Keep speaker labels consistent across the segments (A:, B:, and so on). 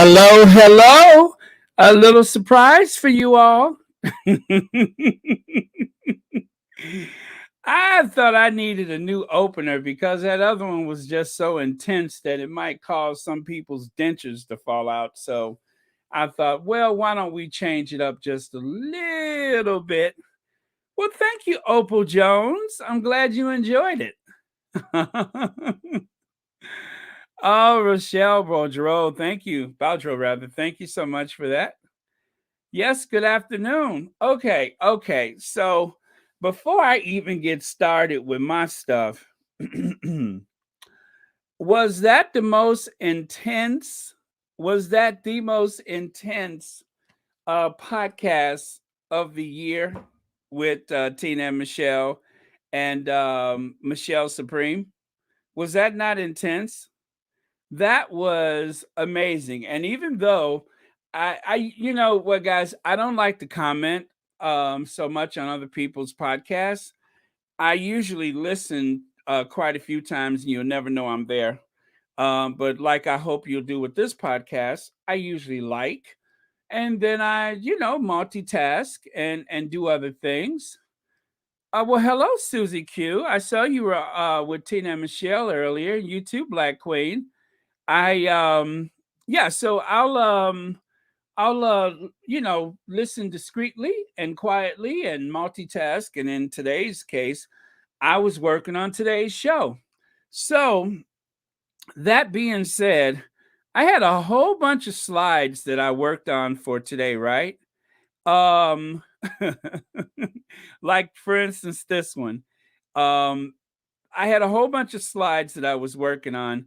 A: Hello, hello. A little surprise for you all. I thought I needed a new opener because that other one was just so intense that it might cause some people's dentures to fall out. So I thought, well, why don't we change it up just a little bit? Well, thank you, Opal Jones. I'm glad you enjoyed it. Oh, Rochelle Baudreau, thank you. Baudreau, rather. Thank you so much for that. Yes, good afternoon. Okay. So before I even get started with my stuff, was that the most intense? Was that the most intense podcast of the year with Tina and Michelle and Michelle Supreme? Was that not intense? That was amazing. And even though you know what, guys, I don't like to comment so much on other people's podcasts. I usually listen quite a few times, and you'll never know I'm there. But like I hope you'll do with this podcast, I usually like, and then I, multitask and do other things. Well, hello, Susie Q. I saw you were with Tina and Michelle earlier. You too, Black Queen. I yeah, so I'll listen discreetly and quietly and multitask, and in today's case, I was working on today's show. So, that being said, I had a whole bunch of slides that I worked on for today, right? Um like for instance this one. Um I had a whole bunch of slides that I was working on,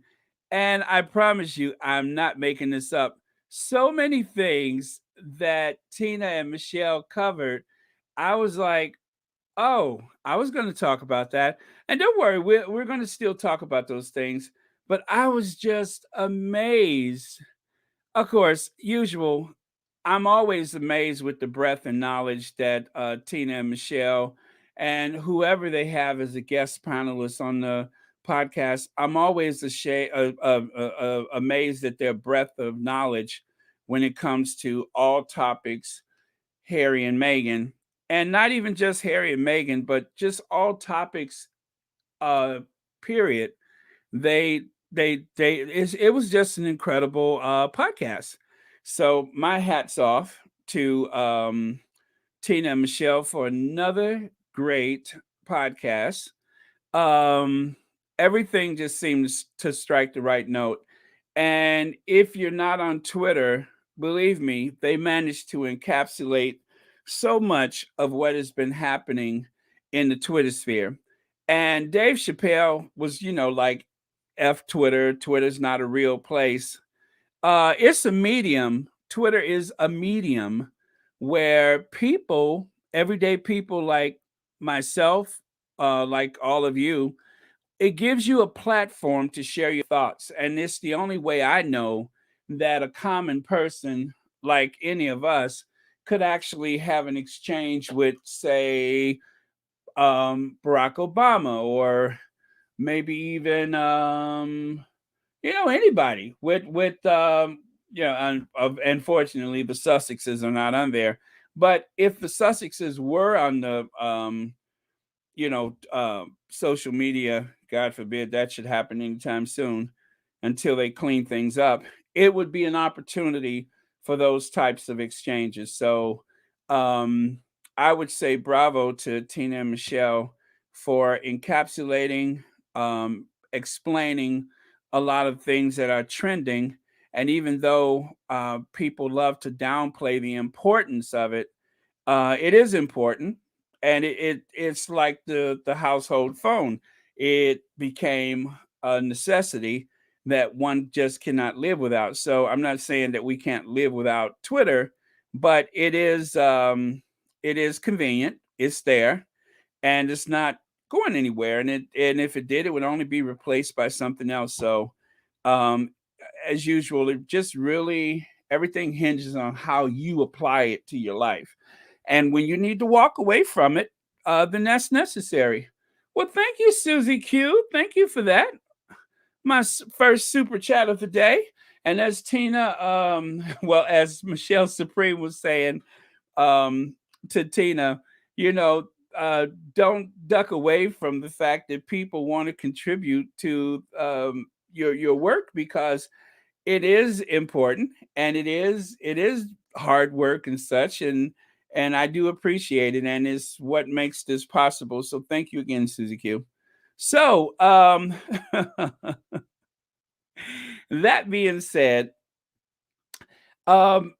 A: and I promise you, I'm not making this up. So many things that Tina and Michelle covered, I was like, oh, I was going to talk about that. And don't worry, we're going to still talk about those things. But I was just amazed. Of course, usual. I'm always amazed with the breadth and knowledge that Tina and Michelle and whoever they have as a guest panelist on the podcast. I'm always amazed at their breadth of knowledge when it comes to all topics, Harry and Meghan, and not even just Harry and Meghan, but just all topics. Uh, period. It was just an incredible podcast. So my hats off to Tina and Michelle for another great podcast. um Everything just seems to strike the right note. And if you're not on Twitter, believe me, they managed to encapsulate so much of what has been happening in the Twitter sphere. And Dave Chappelle was, like, F Twitter. Twitter's not a real place. It's a medium. Twitter is a medium where people, everyday people like myself, like all of you, it gives you a platform to share your thoughts. And it's the only way I know that a common person like any of us could actually have an exchange with, say, Barack Obama, or maybe even anybody with unfortunately the Sussexes are not on there. But if the Sussexes were on the social media, God forbid that should happen anytime soon, until they clean things up, it would be an opportunity for those types of exchanges. So um, I would say bravo to Tina and Michelle for encapsulating, explaining a lot of things that are trending. And even though people love to downplay the importance of it, it is important, and it's like the household phone. It became a necessity that one just cannot live without. So I'm not saying that we can't live without Twitter, but it is convenient. It's there, and it's not going anywhere. And if it did, it would only be replaced by something else. So um, as usual, it just really, everything hinges on how you apply it to your life. And when you need to walk away from it, then that's necessary. Well, thank you, Susie Q. Thank you for that. My first super chat of the day. And as Tina, well, as Michelle Supreme was saying, um, to Tina, you know, don't duck away from the fact that people want to contribute to your work, because it is important, and it is hard work and such, and I do appreciate it, and it's what makes this possible. So thank you again, Susie Q. So that being said, um,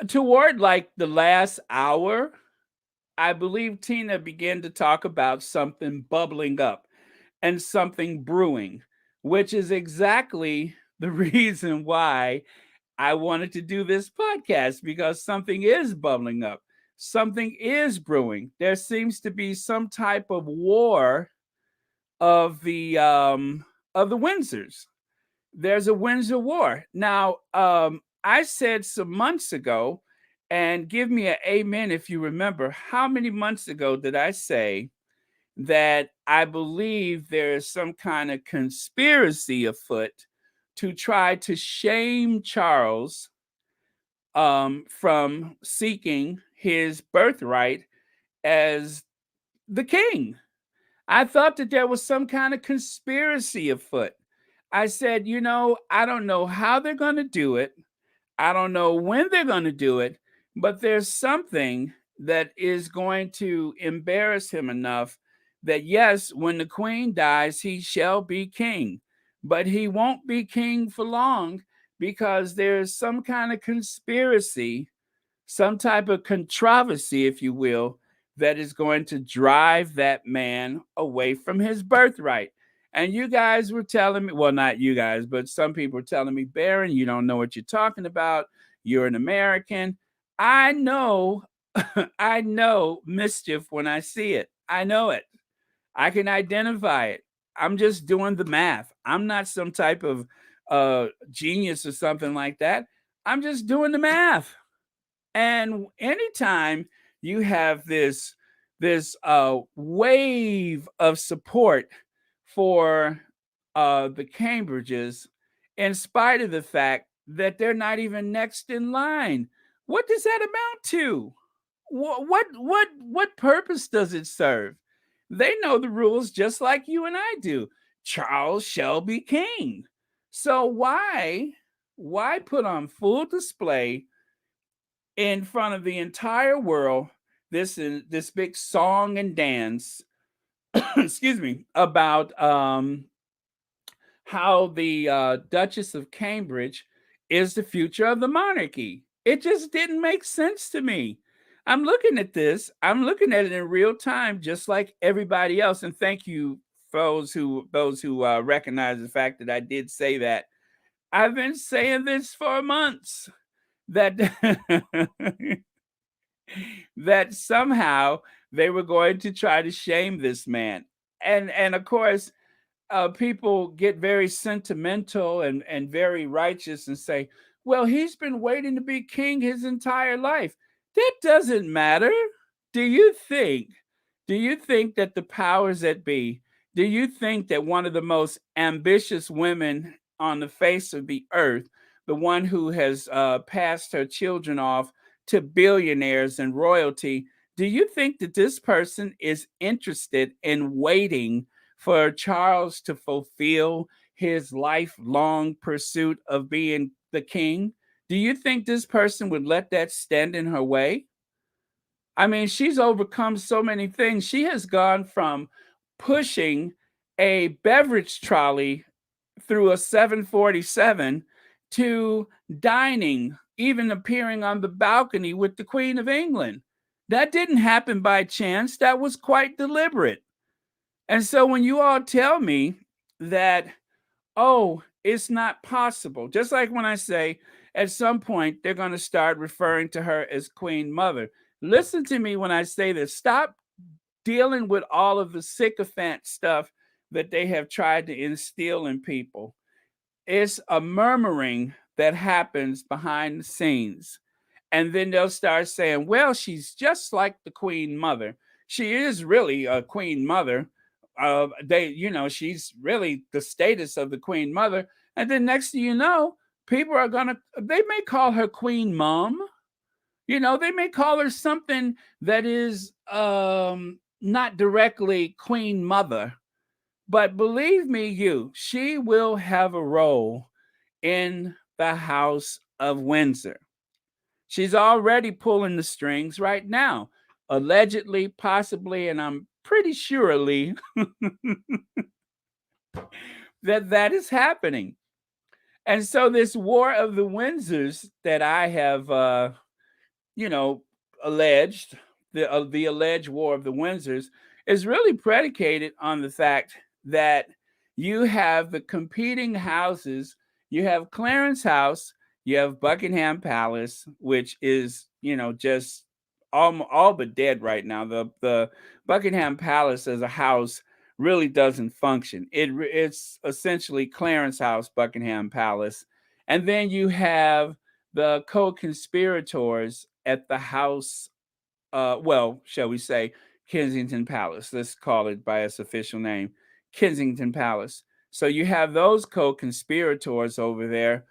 A: toward like the last hour, I believe Tina began to talk about something bubbling up and something brewing, which is exactly the reason why I wanted to do this podcast, because something is bubbling up. Something is brewing. There seems to be some type of war of the Windsors. There's a Windsor War. Now, I said some months ago, and give me an amen if you remember, how many months ago did I say that I believe there is some kind of conspiracy afoot to try to shame Charles from seeking his birthright as the king? I thought that there was some kind of conspiracy afoot. I said, I don't know how they're going to do it. I don't know when they're going to do it, but there's something that is going to embarrass him enough that, yes, when the queen dies, he shall be king, but he won't be king for long, because there's some kind of conspiracy, some type of controversy, if you will, that is going to drive that man away from his birthright. And you guys were telling me, well, not you guys, but some people were telling me, Baron, you don't know what you're talking about. You're an American. I know, I know mischief when I see it. I know it. I can identify it. I'm just doing the math. I'm not some type of genius or something like that. I'm just doing the math. And anytime you have this wave of support for the Cambridges, in spite of the fact that they're not even next in line, what does that amount to? What purpose does it serve? They know the rules just like you and I do. Charles shall be king. So why put on full display in front of the entire world this big song and dance excuse me, about how the Duchess of Cambridge is the future of the monarchy? It just didn't make sense to me. I'm looking at this, I'm looking at it in real time just like everybody else, and thank you those who recognize the fact that I did say that. I've been saying this for months, that that somehow they were going to try to shame this man. And of course, people get very sentimental and very righteous and say, well, he's been waiting to be king his entire life. That doesn't matter. Do you think? Do you think that the powers that be, do you think that one of the most ambitious women on the face of the earth, the one who has passed her children off to billionaires and royalty, do you think that this person is interested in waiting for Charles to fulfill his lifelong pursuit of being the king? Do you think this person would let that stand in her way? I mean, she's overcome so many things. She has gone from pushing a beverage trolley through a 747 to dining, even appearing on the balcony with the Queen of England. That didn't happen by chance, that was quite deliberate. And so when you all tell me that, oh, it's not possible, just like when I say at some point they're going to start referring to her as Queen Mother. Listen to me when I say this. Stop dealing with all of the sycophant stuff that they have tried to instill in people. It's a murmuring that happens behind the scenes. And then they'll start saying, well, she's just like the Queen Mother. She is really a Queen Mother. She's really the status of the Queen Mother. And then next thing you know, people are gonna, they may call her Queen Mom. They may call her something that is not directly Queen Mother, but believe me, she will have a role in the House of Windsor. She's already pulling the strings right now, allegedly, possibly, and I'm pretty surely that is happening. And so this War of the Windsors that I have, you know, alleged, the alleged War of the Windsors, is really predicated on the fact that you have the competing houses. You have Clarence House, you have Buckingham Palace, which is, just all but dead right now. The Buckingham Palace as a house really doesn't function. It's essentially Clarence House, Buckingham Palace, and then you have the co-conspirators at the house, well, shall we say, Kensington Palace. Let's call it by its official name, Kensington Palace. So you have those co-conspirators over there,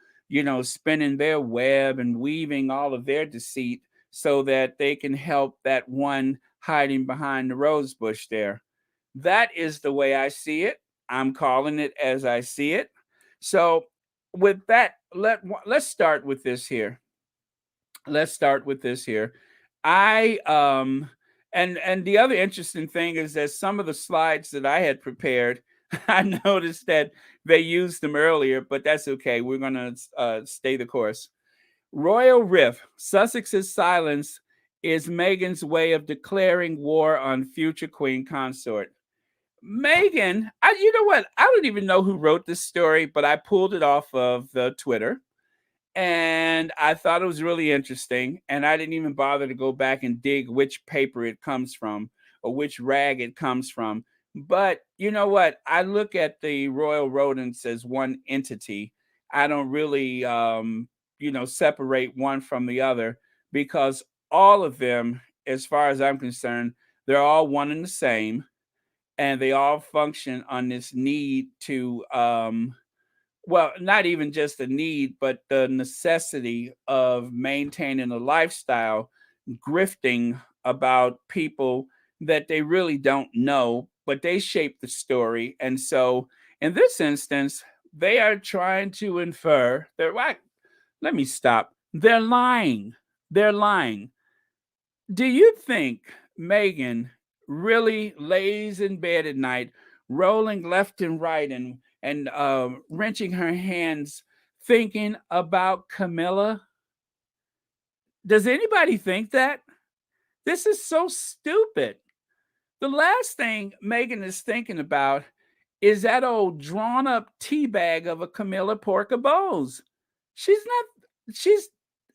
A: spinning their web and weaving all of their deceit so that they can help that one hiding behind the rose bush there. That is the way I see it. I'm calling it as I see it. So with that, let's start with this here. Let's start with this here. I and the other interesting thing is that some of the slides that I had prepared, I noticed that they used them earlier, but that's okay. We're gonna stay the course. Royal Rift: Sussex's silence is Meghan's way of declaring war on future Queen consort. Meghan, you know what? I don't even know who wrote this story, but I pulled it off of the Twitter and I thought it was really interesting. And I didn't even bother to go back and dig which paper it comes from or which rag it comes from. But you know what? I look at the royal rodents as one entity. I don't really, separate one from the other because all of them, as far as I'm concerned, they're all one and the same, and they all function on this need to well, not even just the need, but the necessity of maintaining a lifestyle, grifting about people that they really don't know, but they shape the story. And so in this instance, they are trying to infer, they're like, let me stop. They're lying. They're lying. Do you think Megan really lays in bed at night, rolling left and right and wrenching her hands, thinking about Camilla? Does anybody think that? This is so stupid. The last thing Megan is thinking about is that old drawn up tea bag of a Camilla Porca Bowles. She's not. She's.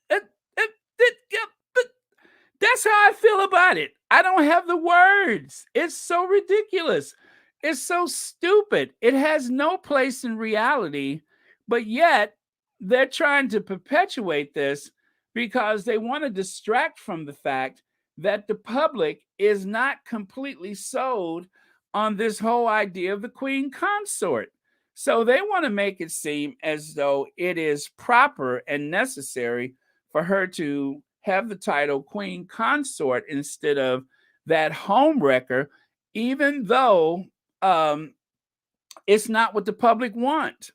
A: Uh, yeah, but that's how I feel about it. I don't have the words. It's so ridiculous. It's so stupid. It has no place in reality, but yet they're trying to perpetuate this because they want to distract from the fact that the public is not completely sold on this whole idea of the queen consort. So they want to make it seem as though it is proper and necessary for her to have the title queen consort instead of that homewrecker, even though it's not what the public want.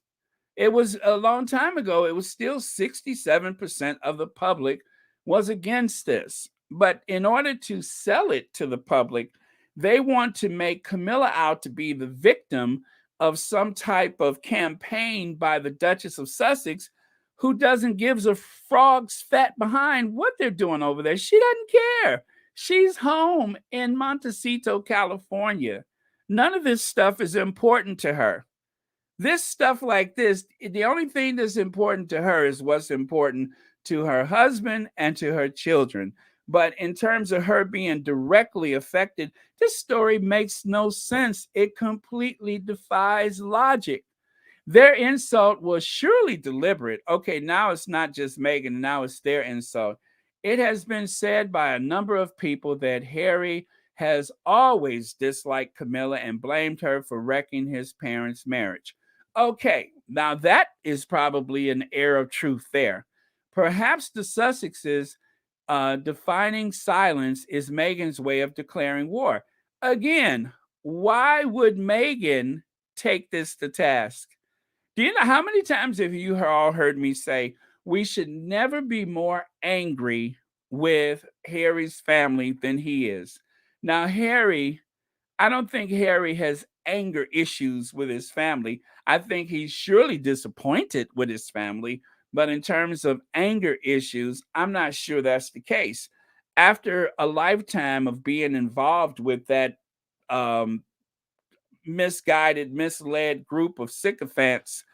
A: It was a long time ago. It was still 67% of the public was against this. But in order to sell it to the public, they want to make Camilla out to be the victim of some type of campaign by the Duchess of Sussex, who doesn't give a frog's fat behind what they're doing over there. She doesn't care. She's home in Montecito, California. None of this stuff is important to her. This stuff like this, the only thing that's important to her is what's important to her husband and to her children. But in terms of her being directly affected, this story makes no sense. It completely defies logic. Their insult was surely deliberate. Okay, now it's not just Meghan, now it's their insult. It has been said by a number of people that Harry has always disliked Camilla and blamed her for wrecking his parents' marriage. Okay, now that is probably an air of truth there. Perhaps the Sussexes defining silence is Meghan's way of declaring war. Again, why would Meghan take this to task? Do you know how many times have you all heard me say we should never be more angry with Harry's family than he is? Now, Harry, I don't think Harry has anger issues with his family. I think he's surely disappointed with his family, but in terms of anger issues, I'm not sure that's the case. After a lifetime of being involved with that um, misguided, misled group of sycophants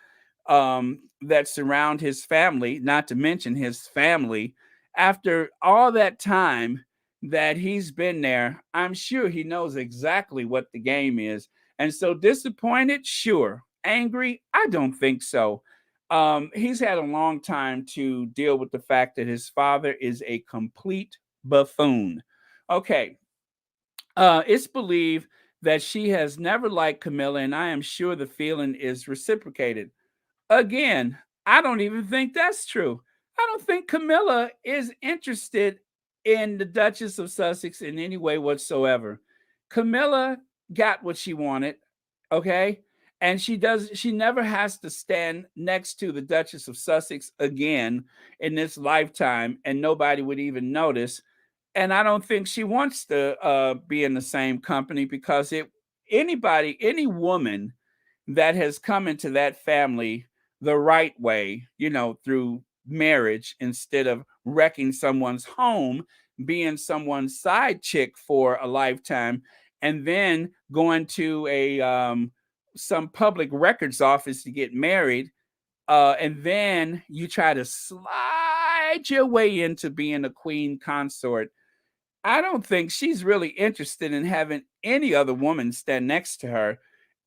A: that surround his family, not to mention his family. After all that time that he's been there, I'm sure he knows exactly what the game is. And so disappointed, sure. Angry, I don't think so. He's had a long time to deal with the fact that his father is a complete buffoon. Okay, it's believed that she has never liked Camilla, and I am sure the feeling is reciprocated. Again, I don't even think that's true. I don't think Camilla is interested in the Duchess of Sussex in any way whatsoever. Camilla got what she wanted, okay? And she never has to stand next to the Duchess of Sussex again in this lifetime, and nobody would even notice. And I don't think she wants to be in the same company because any woman that has come into that family the right way, through marriage instead of wrecking someone's home, being someone's side chick for a lifetime, and then going to a some public records office to get married, and then you try to slide your way into being a queen consort. I don't think she's really interested in having any other woman stand next to her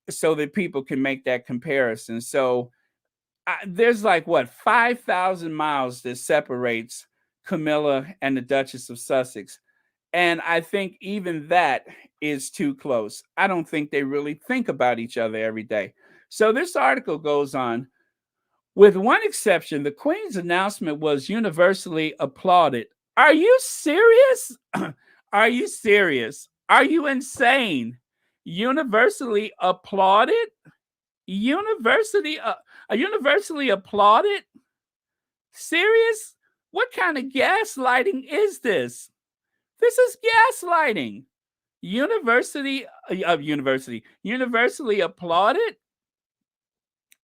A: so that people can make that comparison. So there's like what 5,000 miles that separates Camilla and the Duchess of Sussex, and I think even that is too close. I don't think they really think about each other every day. So this article goes on. With one exception, the Queen's announcement was universally applauded. Are you serious? Are you serious? Are you insane? Universally applauded? University universally applauded? Serious? What kind of gaslighting is this? This is gaslighting. Universally applauded?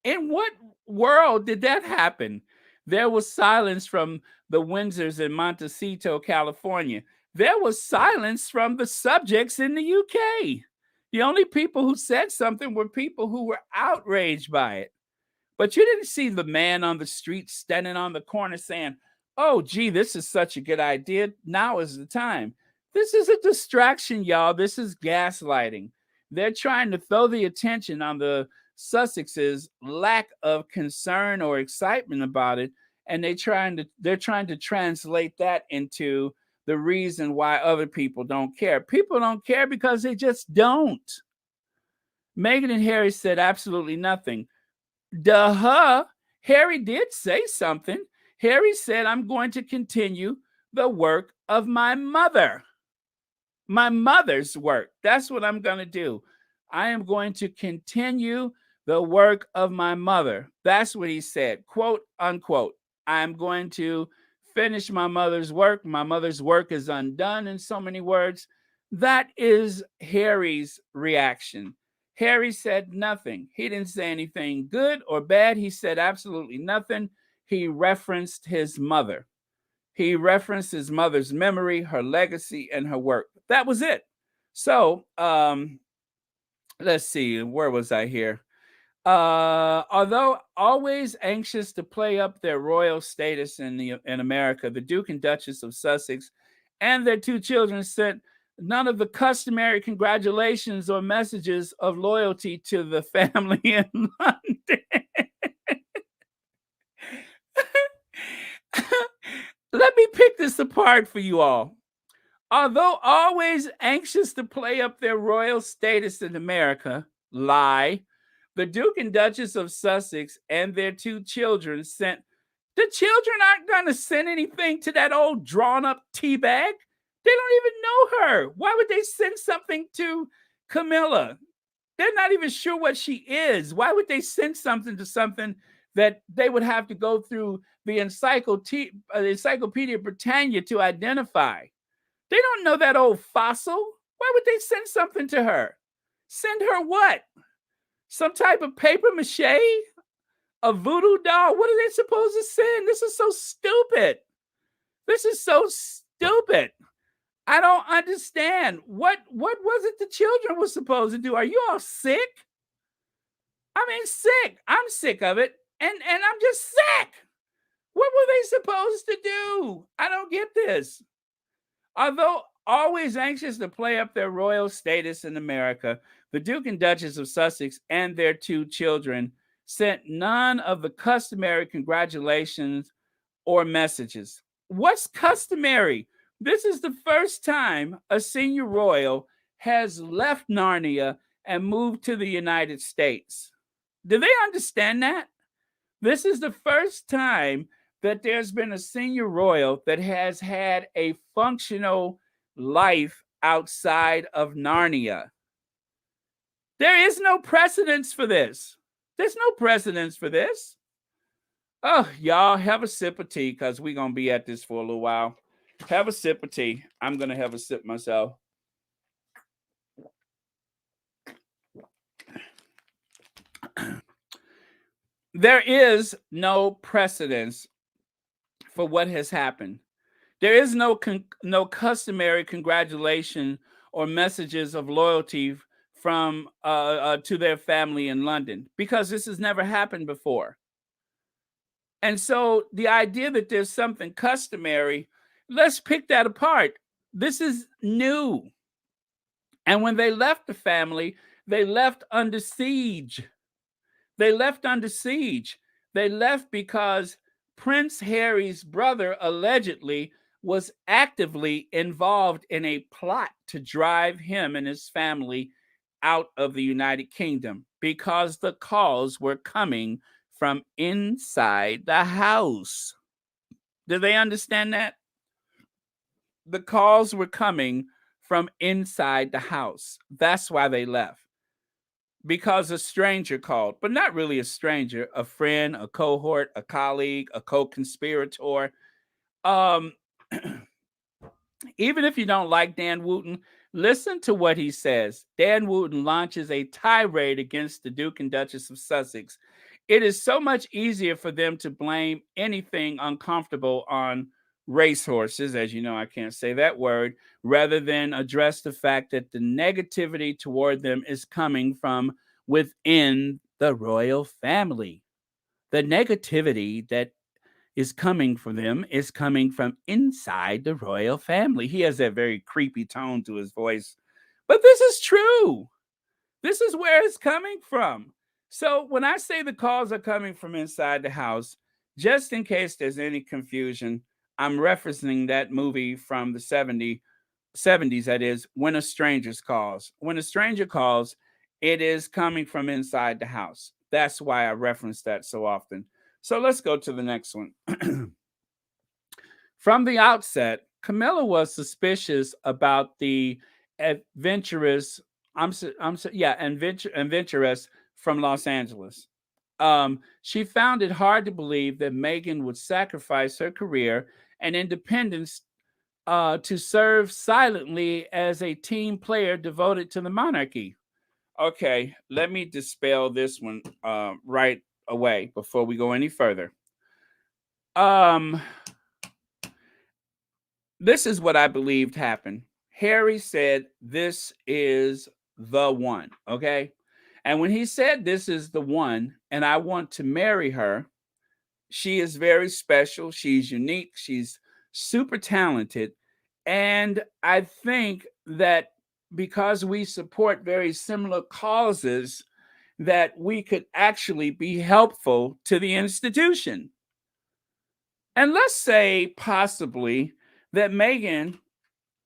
A: In what world did that happen? There was silence from the Windsors in Montecito, California. There was silence from the subjects in the UK. The only people who said something were people who were outraged by it. But you didn't see the man on the street standing on the corner saying, "Oh, gee, this is such a good idea. Now is the time." This is a distraction, y'all. This is gaslighting. They're trying to throw the attention on the Sussexes' lack of concern or excitement about it, and they're trying to translate that into the reason why other people don't care. People don't care because they just don't. Meghan and Harry said absolutely nothing. Duh. Harry did say something. Harry said, "I'm going to continue the work of my mother. My mother's work. That's what I'm going to do. I am going to continue the work of my mother." That's what he said, quote unquote. "I'm going to finish my mother's work. My mother's work is undone," in so many words. That is Harry's reaction. Harry said nothing. He didn't say anything good or bad. He said absolutely nothing. He referenced his mother. He referenced his mother's memory, her legacy, and her work. That was it. So, let's see. Where was I here? Although always anxious to play up their royal status in America, the Duke and Duchess of Sussex and their two children sent none of the customary congratulations or messages of loyalty to the family in London. Let me pick this apart for you all. Although always anxious to play up their royal status in America, lie, The Duke and Duchess of Sussex and their two children sent. The children aren't going to send anything to that old drawn up tea bag. They don't even know her. Why would they send something to Camilla? They're not even sure what she is. Why would they send something to something that they would have to go through the Encyclopedia Britannia to identify? They don't know that old fossil. Why would they send something to her? Send her what? Some type of paper mache? A voodoo doll? What are they supposed to send? This is so stupid. This is so stupid. I don't understand. What was it the children were supposed to do? Are you all sick? I mean, sick. I'm sick of it. And I'm just sick. What were they supposed to do? I don't get this. Although always anxious to play up their royal status in America, the Duke and Duchess of Sussex and their two children sent none of the customary congratulations or messages. What's customary? This is the first time a senior royal has left Narnia and moved to the United States. Do they understand that? This is the first time that there's been a senior royal that has had a functional life outside of Narnia. There is no precedence for this. There's no precedence for this. Oh, y'all, have a sip of tea because we're going to be at this for a little while. Have a sip of tea. I'm going to have a sip myself. There is no precedence for what has happened. There is no customary congratulation or messages of loyalty from to their family in London because this has never happened before. And so the idea that there's something customary, let's pick that apart. This is new. And when they left the family, they left under siege. They left under siege. They left because Prince Harry's brother allegedly was actively involved in a plot to drive him and his family out of the United Kingdom because the calls were coming from inside the house. Do they understand that? The calls were coming from inside the house. That's why they left. Because a stranger called, but not really a stranger, a friend, a cohort, a colleague, a co-conspirator. Even if you don't like Dan Wooten, listen to what he says. Dan Wooten launches a tirade against the Duke and Duchess of Sussex. It is so much easier for them to blame anything uncomfortable on racehorses, as you know, I can't say that word, rather than address the fact that the negativity toward them is coming from within the royal family. The negativity that is coming from them is coming from inside the royal family. He has that very creepy tone to his voice. But this is true. This is where it's coming from. So when I say the calls are coming from inside the house, just in case there's any confusion, I'm referencing that movie from the 70s, that is, When a Stranger Calls. When a stranger calls, it is coming from inside the house. That's why I reference that so often. So let's go to the next one. From the outset, Camilla was suspicious about the adventurous, adventuress from Los Angeles. She found it hard to believe that Meghan would sacrifice her career and independence to serve silently as a team player devoted to the monarchy. Okay, let me dispel this one right away before we go any further. This is what I believed happened. Harry said, "This is the one." Okay. And when he said, "This is the one, and I want to marry her," she is very special. She's unique. She's super talented. And I think that because we support very similar causes, that we could actually be helpful to the institution. And let's say possibly that Meghan,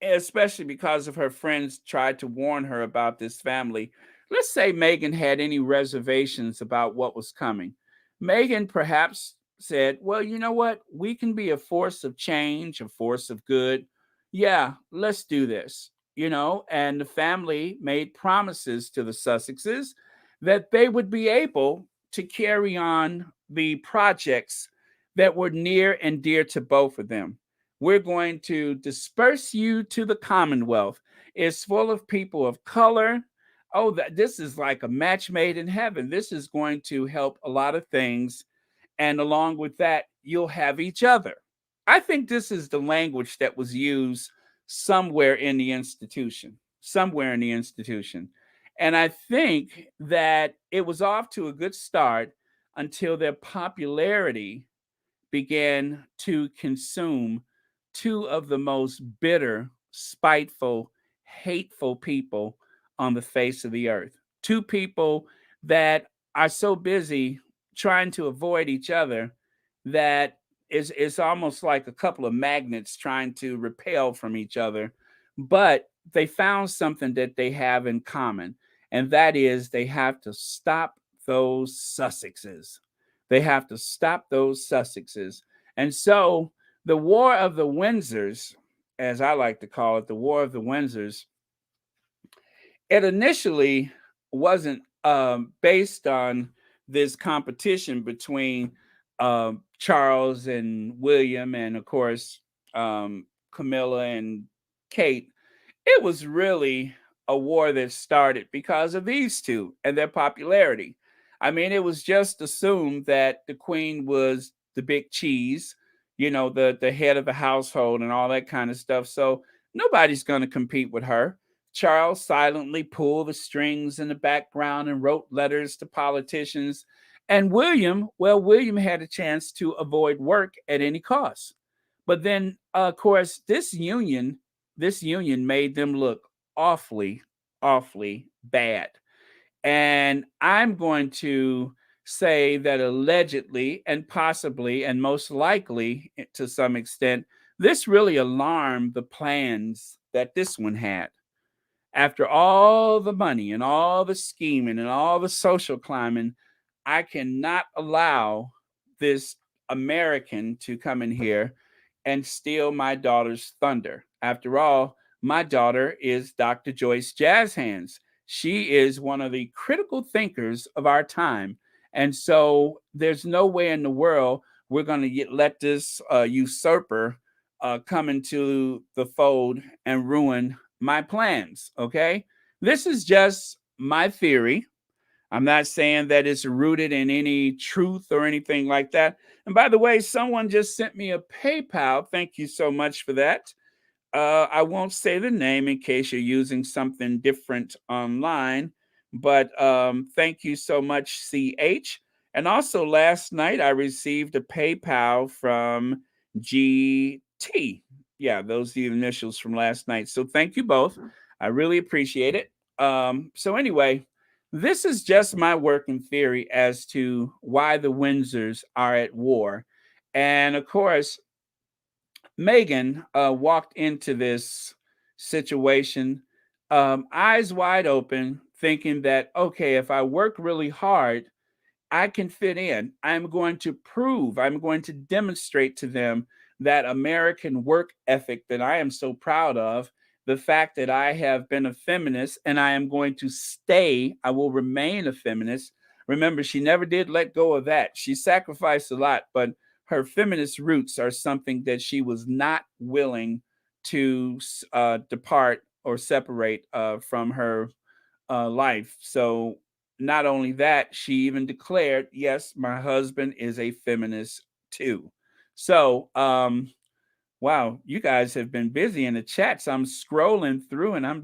A: especially because of her friends tried to warn her about this family, let's say Meghan had any reservations about what was coming. Meghan perhaps said, well, you know what? We can be a force of change, a force of good. Yeah, let's do this. And the family made promises to the Sussexes that they would be able to carry on the projects that were near and dear to both of them. We're going to disperse you to the Commonwealth. It's full of people of color. Oh, this is like a match made in heaven. This is going to help a lot of things. And along with that, you'll have each other. I think this is the language that was used somewhere in the institution, somewhere in the institution. And I think that it was off to a good start until their popularity began to consume two of the most bitter, spiteful, hateful people on the face of the earth. Two people that are so busy trying to avoid each other that it's almost like a couple of magnets trying to repel from each other. But they found something that they have in common, and that is they have to stop those Sussexes. They have to stop those Sussexes. And so the War of the Windsors, as I like to call it, the War of the Windsors, it initially wasn't based on this competition between Charles and William, and of course, Camilla and Kate. It was really a war that started because of these two and their popularity. I mean, it was just assumed that the queen was the big cheese, the head of the household and all that kind of stuff. So nobody's going to compete with her. Charles silently pulled the strings in the background and wrote letters to politicians. And William, well, William had a chance to avoid work at any cost. But then, of course, this union made them look awfully, awfully bad. And I'm going to say that allegedly and possibly and most likely to some extent, this really alarmed the plans that this one had. After all the money and all the scheming and all the social climbing, I cannot allow this American to come in here and steal my daughter's thunder. After all, my daughter is Dr. Joyce Jazz Hands. She is one of the critical thinkers of our time. And so there's no way in the world we're going to let this usurper come into the fold and ruin my plans. Okay. This is just my theory. I'm not saying that it's rooted in any truth or anything like that. And by the way, someone just sent me a PayPal. Thank you so much for that. I won't say the name in case you're using something different online, but thank you so much, CH. And also, last night I received a PayPal from GT. Yeah, those are the initials from last night. So thank you both. I really appreciate it. So, anyway, this is just my working theory as to why the Windsors are at war. And of course, Meghan walked into this situation eyes wide open, thinking that, okay, if I work really hard, I can fit in. I'm going to prove, I'm going to demonstrate to them that American work ethic that I am so proud of, the fact that I have been a feminist and I am going to stay, I will remain a feminist. Remember, she never did let go of that. She sacrificed a lot, but her feminist roots are something that she was not willing to depart or separate from her life. So not only that, she even declared, yes, my husband is a feminist too. So, wow, you guys have been busy in the chats. I'm scrolling through and I'm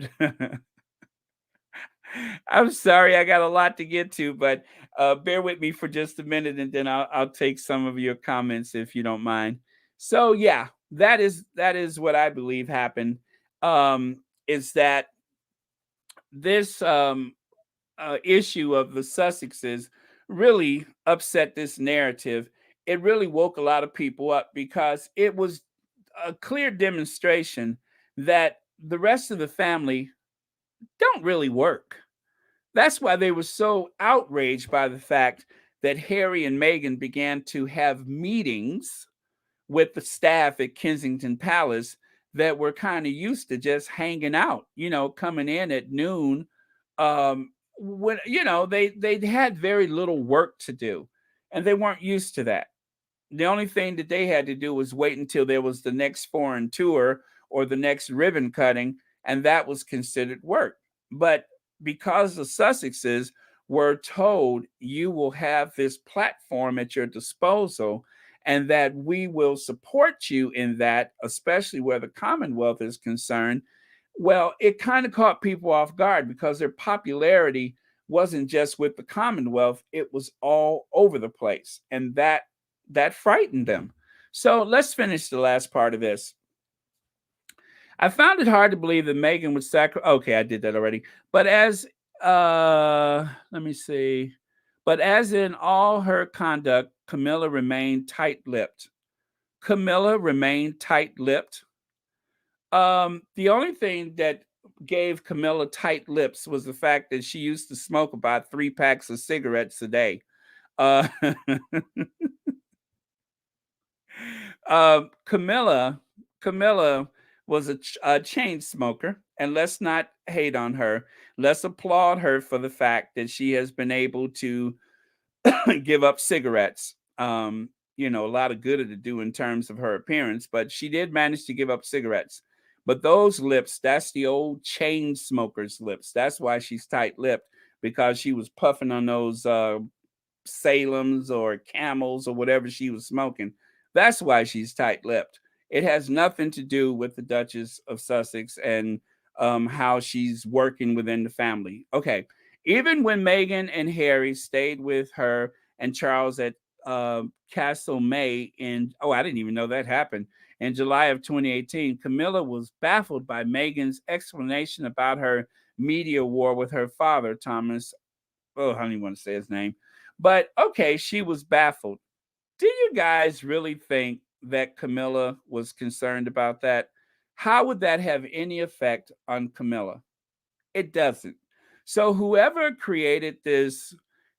A: I'm sorry, I got a lot to get to, but bear with me for just a minute and then I'll take some of your comments if you don't mind. So yeah, that is what I believe happened. Is that this issue of the Sussexes really upset this narrative. It really woke a lot of people up because it was a clear demonstration that the rest of the family don't really work. That's why they were so outraged by the fact that Harry and Meghan began to have meetings with the staff at Kensington Palace that were kind of used to just hanging out, coming in at noon. When they had very little work to do, and they weren't used to that. The only thing that they had to do was wait until there was the next foreign tour or the next ribbon cutting, and that was considered work. But because the Sussexes were told, you will have this platform at your disposal, and that we will support you in that, especially where the Commonwealth is concerned. Well, it kind of caught people off guard because their popularity wasn't just with the Commonwealth, it was all over the place. And that frightened them. So let's finish the last part of this. I found it hard to believe that Meghan would sacrifice. Okay, I did that already. But let me see. But as in all her conduct, Camilla remained tight-lipped. Camilla remained tight-lipped. The only thing that gave Camilla tight lips was the fact that she used to smoke about 3 packs of cigarettes a day. Uh, Camilla was a chain smoker, and let's not hate on her. Let's applaud her for the fact that she has been able to give up cigarettes. A lot of good to do in terms of her appearance, but she did manage to give up cigarettes. But those lips, that's the old chain smoker's lips. That's why she's tight-lipped, because she was puffing on those Salems or Camels or whatever she was smoking. That's why she's tight-lipped. It has nothing to do with the Duchess of Sussex and how she's working within the family. Okay, even when Meghan and Harry stayed with her and Charles at Castle May I didn't even know that happened. In July of 2018, Camilla was baffled by Meghan's explanation about her media war with her father, Thomas. Oh, I don't even want to say his name. But okay, she was baffled. Do you guys really think that Camilla was concerned about that? How would that have any effect on Camilla? It doesn't. So whoever created this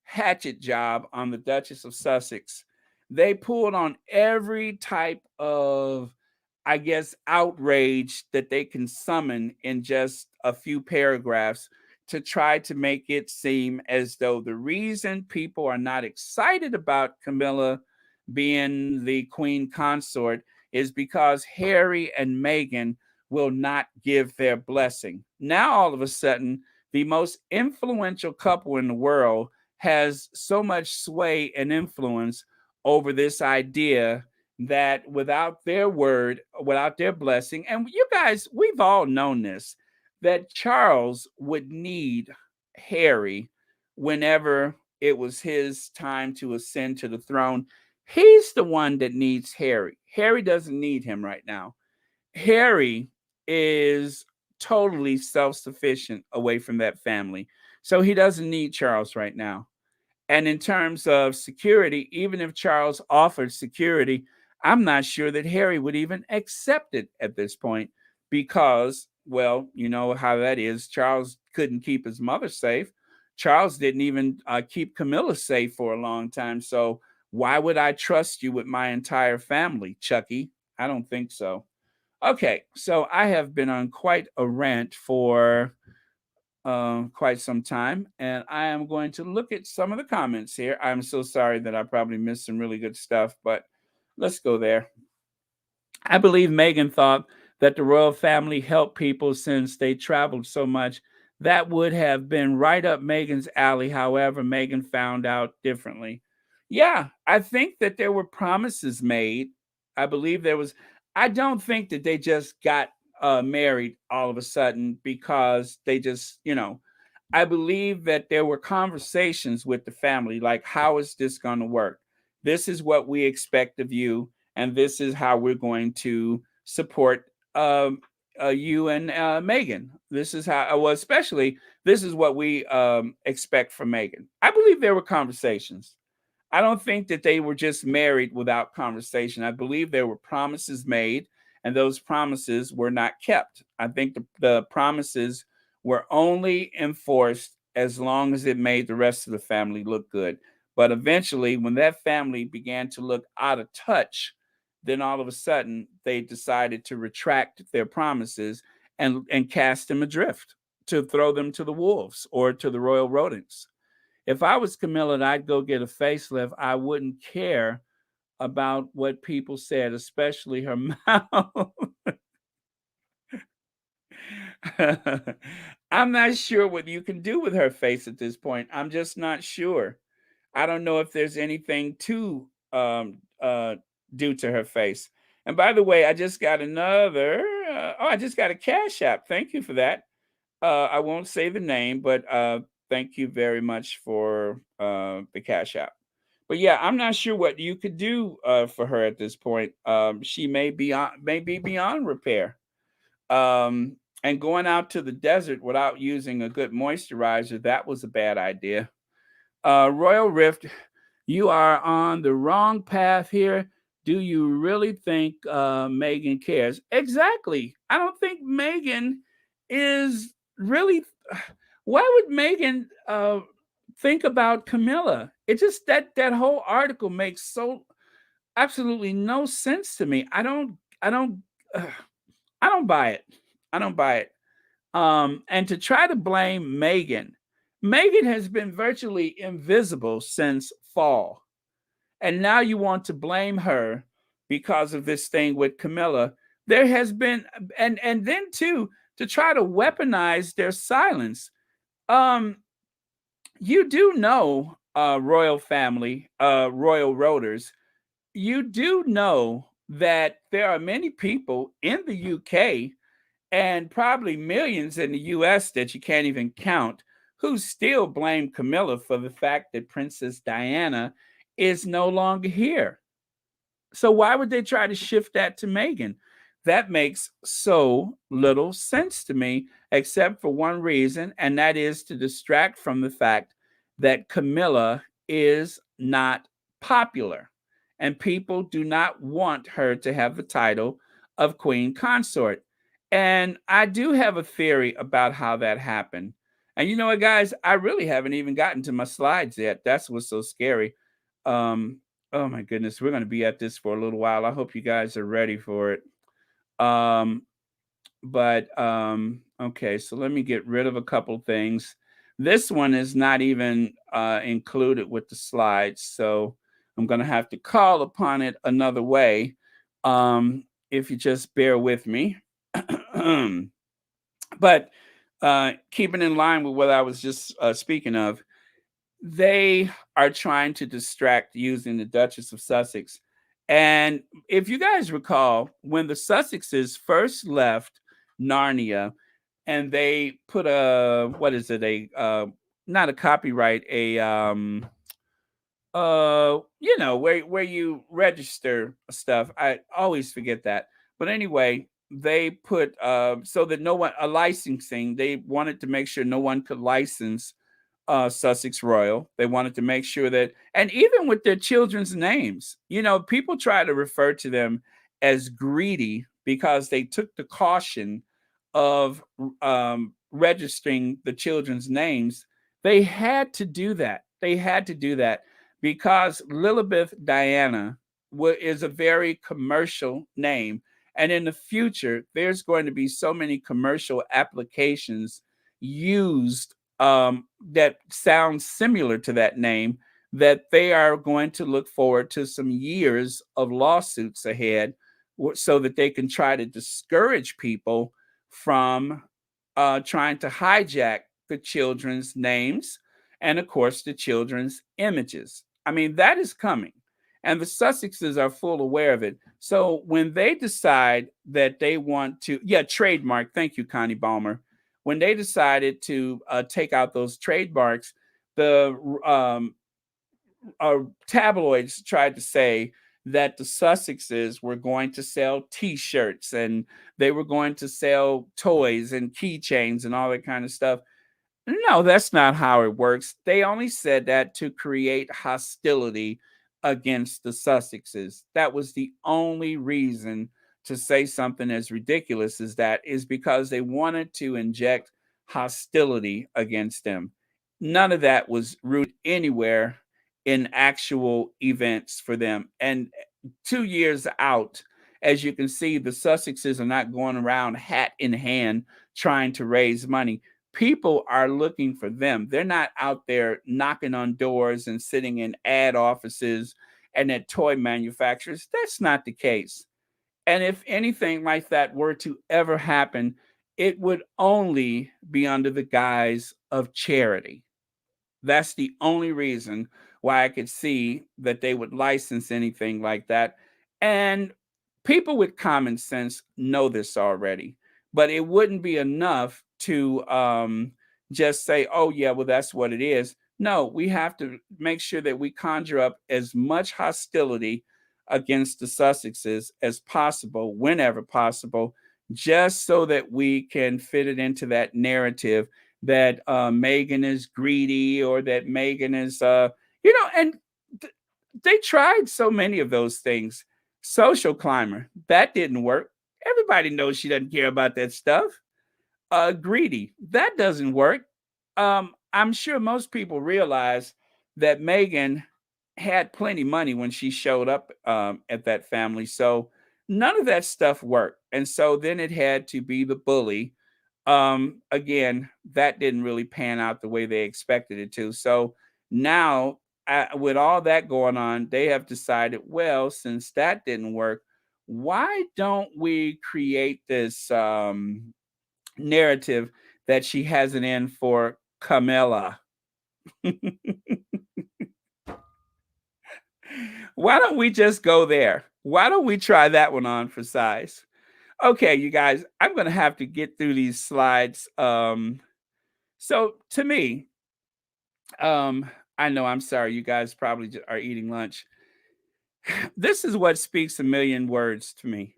A: hatchet job on the Duchess of Sussex, they pulled on every type of, I guess, outrage that they can summon in just a few paragraphs to try to make it seem as though the reason people are not excited about Camilla being the queen consort is because Harry and Meghan will not give their blessing. Now, all of a sudden, the most influential couple in the world has so much sway and influence over this idea that without their word, without their blessing, and you guys, we've all known this, that Charles would need Harry whenever it was his time to ascend to the throne. He's the one that needs Harry. Harry doesn't need him right now. Harry is totally self-sufficient away from that family. So he doesn't need Charles right now. And in terms of security, even if Charles offered security, I'm not sure that Harry would even accept it at this point because, well, you know how that is. Charles couldn't keep his mother safe. Charles didn't even keep Camilla safe for a long time. So why would I trust you with my entire family, Chucky? I don't think so. Okay, so I have been on quite a rant for quite some time, and I am going to look at some of the comments here. I'm so sorry that I probably missed some really good stuff, but let's go there. I believe Meghan thought that the royal family helped people since they traveled so much. That would have been right up Meghan's alley. However, Meghan found out differently. Yeah, I think that there were promises made. I believe there was. I don't think that they just got married all of a sudden because they just, I believe that there were conversations with the family, like, how is this going to work? This is what we expect of you, and this is how we're going to support you and Meghan. This is how, well, especially this is what we expect from Meghan. I believe there were conversations. I don't think that they were just married without conversation. I believe there were promises made, and those promises were not kept. I think the promises were only enforced as long as it made the rest of the family look good. But eventually, when that family began to look out of touch, then all of a sudden they decided to retract their promises and cast them adrift, to throw them to the wolves or to the royal rodents. If I was Camilla and I'd go get a facelift, I wouldn't care about what people said, especially her mouth. I'm not sure what you can do with her face at this point. I'm just not sure. I don't know if there's anything to do to her face. And by the way, I just got another. I just got a Cash App. Thank you for that. I won't say the name, but thank you very much for the Cash App. But yeah, I'm not sure what you could do for her at this point. She may be beyond repair. And going out to the desert without using a good moisturizer, that was a bad idea. Royal Rift, you are on the wrong path here. Do you really think Meghan cares? Exactly. I don't think Meghan is really. Why would Meghan think about Camilla? It just that whole article makes so absolutely no sense to me. Uh, I don't buy it. I don't buy it. And to try to blame Meghan, Meghan has been virtually invisible since fall. And now you want to blame her because of this thing with Camilla. There has been, and then too, to try to weaponize their silence. Um, you do know, royal family, royal rotors, you do know that there are many people in the UK and probably millions in the US that you can't even count who still blame Camilla for the fact that Princess Diana is no longer here. So why would they try to shift that to Meghan? That makes so little sense to me, except for one reason, and that is to distract from the fact that Camilla is not popular. And people do not want her to have the title of Queen Consort. And I do have a theory about how that happened. And you know what, guys? I really haven't even gotten to my slides yet. That's what's so scary. Um, Oh my goodness, we're going to be at this for a little while. I hope you guys are ready for it. Um, but okay, so let me get rid of a couple things. This one is not even included with the slides, so I'm going to have to call upon it another way. If you just bear with me. But keeping in line with what I was just speaking of, they are trying to distract using the Duchess of Sussex. And if you guys recall, when the Sussexes first left Narnia and they put a, what is it, not a copyright, where you register stuff. I always forget that. But anyway, they put so that no one, a licensing, they wanted to make sure no one could license Sussex Royal. They wanted to make sure that, and even with their children's names, people try to refer to them as greedy because they took the caution of registering the children's names. They had to do that. They had to do that because Lilibeth Diana is a very commercial name. And in the future, there's going to be so many commercial applications used that sounds similar to that name that they are going to look forward to some years of lawsuits ahead so that they can try to discourage people from trying to hijack the children's names and, of course, the children's images. I mean, that is coming. And the Sussexes are full aware of it. So when they decide that they want to, trademark, thank you, Connie Balmer. When they decided to take out those trademarks, the tabloids tried to say that the Sussexes were going to sell T-shirts and they were going to sell toys and keychains and all that kind of stuff. No, that's not how it works. They only said that to create hostility against the Sussexes. That was the only reason to say something as ridiculous as that, is because they wanted to inject hostility against them. None of that was rooted anywhere in actual events for them. And 2 years out, as you can see, the Sussexes are not going around hat in hand trying to raise money. People are looking for them. They're not out there knocking on doors and sitting in ad offices and at toy manufacturers. That's not the case. And if anything like that were to ever happen, it would only be under the guise of charity. That's the only reason why I could see that they would license anything like that. And people with common sense know this already, but it wouldn't be enough to just say, oh, yeah, well, that's what it is. No, we have to make sure that we conjure up as much hostility against the Sussexes as possible, whenever possible, just so that we can fit it into that narrative that Meghan is greedy or that Meghan is, and th- they tried so many of those things. Social climber, that didn't work. Everybody knows she doesn't care about that stuff. Greedy, that doesn't work. I'm sure most people realize that Meghan had plenty money when she showed up at that family. So none of that stuff worked. And so then it had to be the bully. Again, that didn't really pan out the way they expected it to. So now, with all that going on, they have decided, well, since that didn't work, why don't we create this narrative that she has it in for Camilla? Why don't we just go there? Why don't we try that one on for size? Okay, you guys, I'm going to have to get through these slides. So to me, I know, I'm sorry, you guys probably are eating lunch. This is what speaks a million words to me.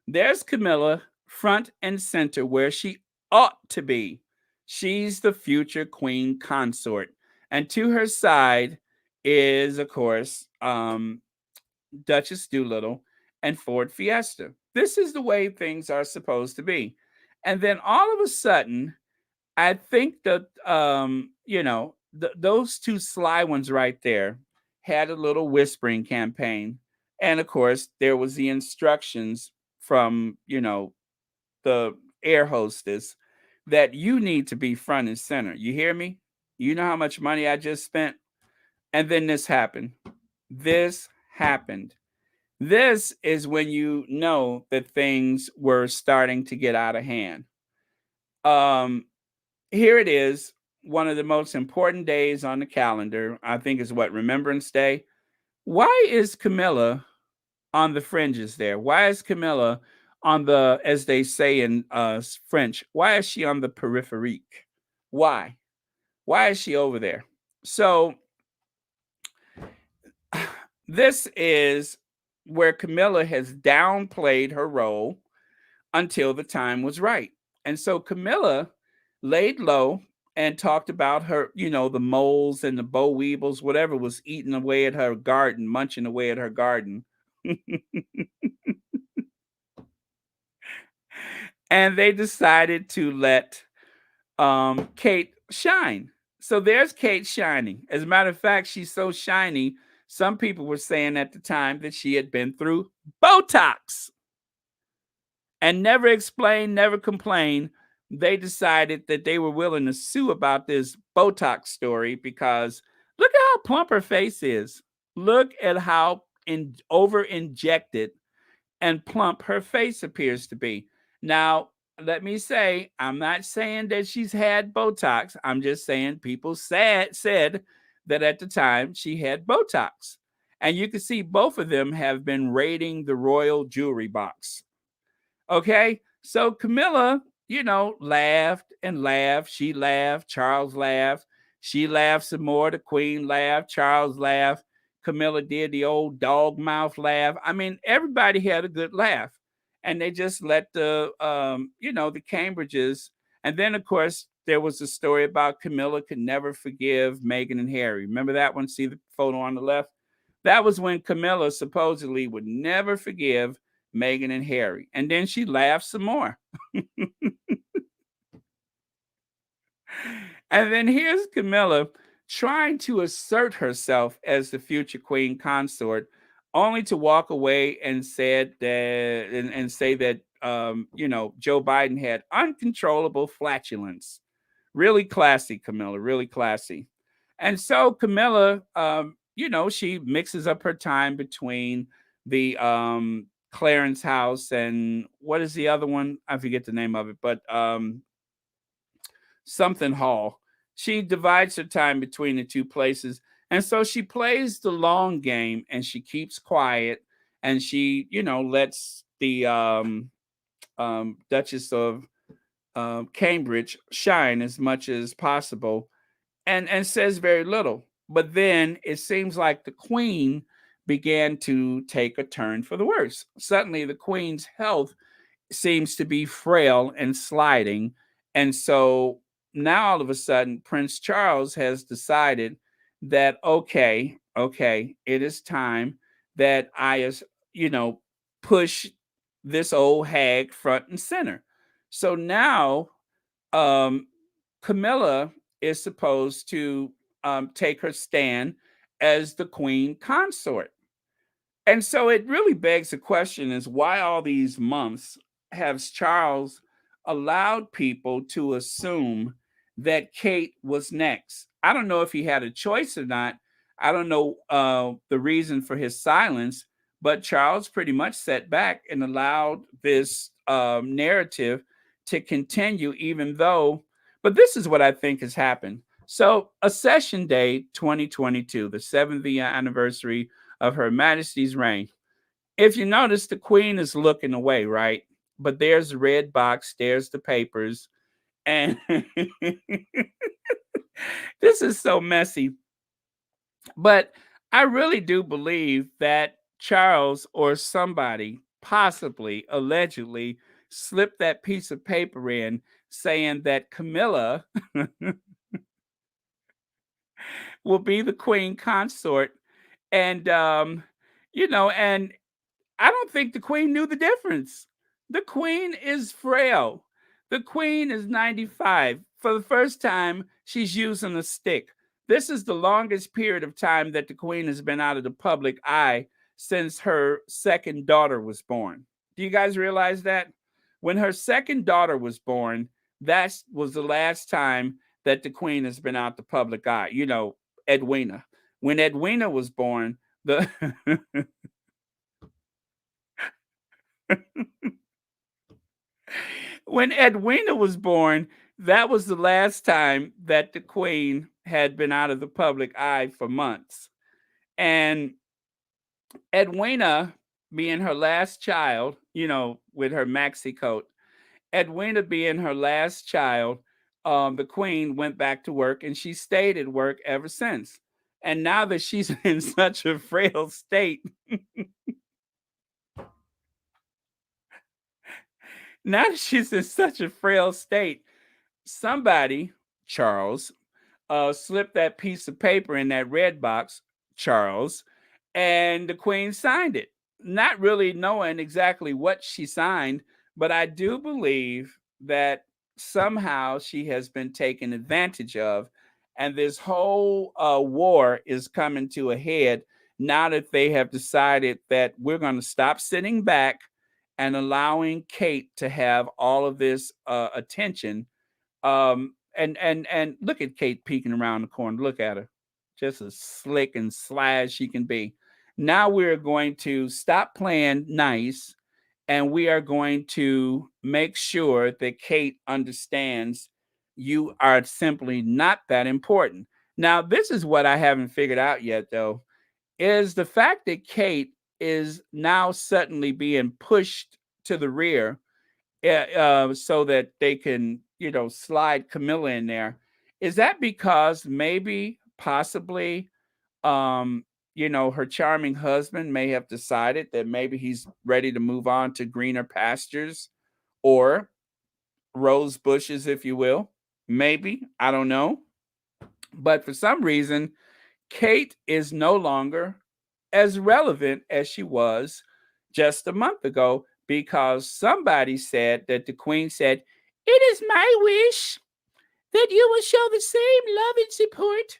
A: There's Camilla front and center where she ought to be. She's the future queen consort. And to her side is, of course, Duchess Doolittle and Ford Fiesta. This is the way things are supposed to be. And then all of a sudden, I think that those two sly ones right there had a little whispering campaign, and of course there was the instructions from the air hostess that you need to be front and center. You hear me? You know how much money I just spent, and then this happened. This happened. This is when you know that things were starting to get out of hand. Um, Here it is, one of the most important days on the calendar. I think is what, Remembrance Day. Why is Camilla on the fringes there? Why is Camilla on the, as they say in French, why is she on the peripherique? Why? Why is she over there? So this is where Camilla has downplayed her role until the time was right. And so Camilla laid low and talked about her, the moles and the boll weevils, whatever was eating away at her garden, munching away at her garden. And they decided to let Kate shine. So there's Kate shining. As a matter of fact, she's so shiny, some people were saying at the time that she had been through Botox and never explained, never complained. They decided that they were willing to sue about this Botox story because look at how plump her face is. Look at how over injected and plump her face appears to be. Now, let me say, I'm not saying that she's had Botox. I'm just saying people said that at the time she had Botox. And you can see both of them have been raiding the royal jewelry box. Okay. So Camilla, laughed and laughed. She laughed. Charles laughed. She laughed some more. The queen laughed. Charles laughed. Camilla did the old dog mouth laugh. I mean, everybody had a good laugh. And they just let the Cambridges. And then, of course, there was a story about Camilla could never forgive Meghan and Harry. Remember that one? See the photo on the left? That was when Camilla supposedly would never forgive Meghan and Harry. And then she laughed some more. And then here's Camilla trying to assert herself as the future queen consort, only to walk away and said that and say that Joe Biden had uncontrollable flatulence. Really classy, Camilla. Really classy. And so Camilla, she mixes up her time between the Clarence house and what is the other one? I forget the name of it, but something hall. She divides her time between the two places. And so she plays the long game and she keeps quiet and she, lets the Duchess of Cambridge shine as much as possible and says very little. But then it seems like the Queen began to take a turn for the worse. Suddenly, the Queen's health seems to be frail and sliding. And so now all of a sudden, Prince Charles has decided that, okay, it is time that I push this old hag front and center. So now um, Camilla is supposed to take her stand as the queen consort. And so it really begs the question is why all these months has Charles allowed people to assume that Kate was next? I don't know if he had a choice or not. I don't know the reason for his silence, but Charles pretty much sat back and allowed this narrative to continue, even though, but this is what I think has happened. So, Accession Day 2022, the 70th anniversary of Her Majesty's reign. If you notice, the Queen is looking away, right? But there's the red box, there's the papers, and this is so messy. But I really do believe that Charles or somebody, possibly, allegedly, slipped that piece of paper in saying that Camilla will be the Queen consort. And, and I don't think the Queen knew the difference. The Queen is frail. The Queen is 95. For the first time, she's using a stick. This is the longest period of time that the Queen has been out of the public eye since her second daughter was born. Do you guys realize that? When her second daughter was born, that was the last time that the Queen has been out the public eye. Edwina. When Edwina was born, the when Edwina was born, that was the last time that the Queen had been out of the public eye for months. And Edwina, being her last child, with her maxi coat, Edwina being her last child, the Queen went back to work and she stayed at work ever since. And now that she's in such a frail state, now that she's in such a frail state, somebody, Charles, slipped that piece of paper in that red box, Charles, and the Queen signed it. Not really knowing exactly what she signed, but I do believe that somehow she has been taken advantage of. And this whole war is coming to a head now that they have decided that we're going to stop sitting back and allowing Kate to have all of this attention. And look at Kate peeking around the corner. Look at her, just as slick and sly as she can be. Now we're going to stop playing nice, and we are going to make sure that Kate understands you are simply not that important. Now, this is what I haven't figured out yet, though, is the fact that Kate is now suddenly being pushed to the rear so that they can, slide Camilla in there. Is that because maybe, possibly, her charming husband may have decided that maybe he's ready to move on to greener pastures or rose bushes, if you will? Maybe. I don't know. But for some reason, Kate is no longer as relevant as she was just a month ago because somebody said that the Queen said, "It is my wish that you will show the same love and support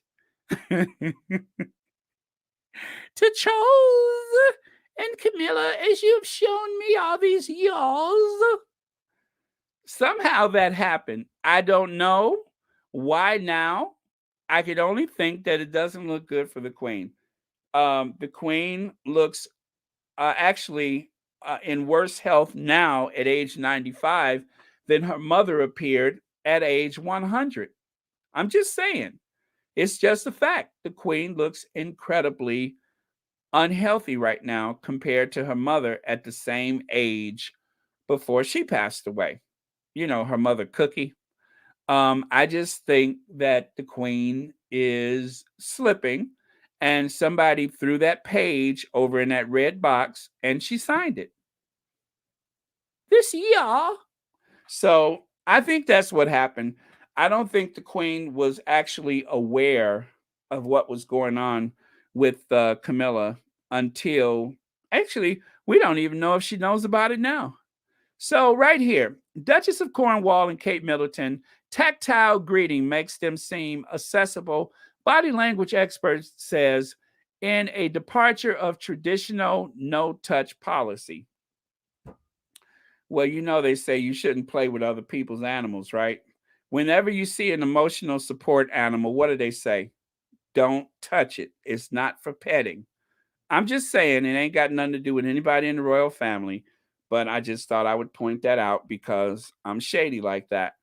A: to Charles and Camilla as you've shown me all these years. Somehow that happened. I don't know why now. I could only think that it doesn't look good for the Queen. The Queen looks actually in worse health now at age 95 than her mother appeared at age 100. I'm just saying. It's just a fact. The Queen looks incredibly unhealthy right now compared to her mother at the same age before she passed away. You know, her mother, Cookie. I just think that the Queen is slipping, and somebody threw that page over in that red box and she signed it this year. So I think that's what happened. I don't think the Queen was actually aware of what was going on with Camilla until actually, we don't even know if she knows about it now. So, right here, Duchess of Cornwall and Kate Middleton, tactile greeting makes them seem accessible. Body language expert says in a departure of traditional no touch policy. Well, you know, they say you shouldn't play with other people's animals, right? Whenever you see an emotional support animal, what do they say? Don't touch it. It's not for petting. I'm just saying it ain't got nothing to do with anybody in the royal family, but I just thought I would point that out because I'm shady like that.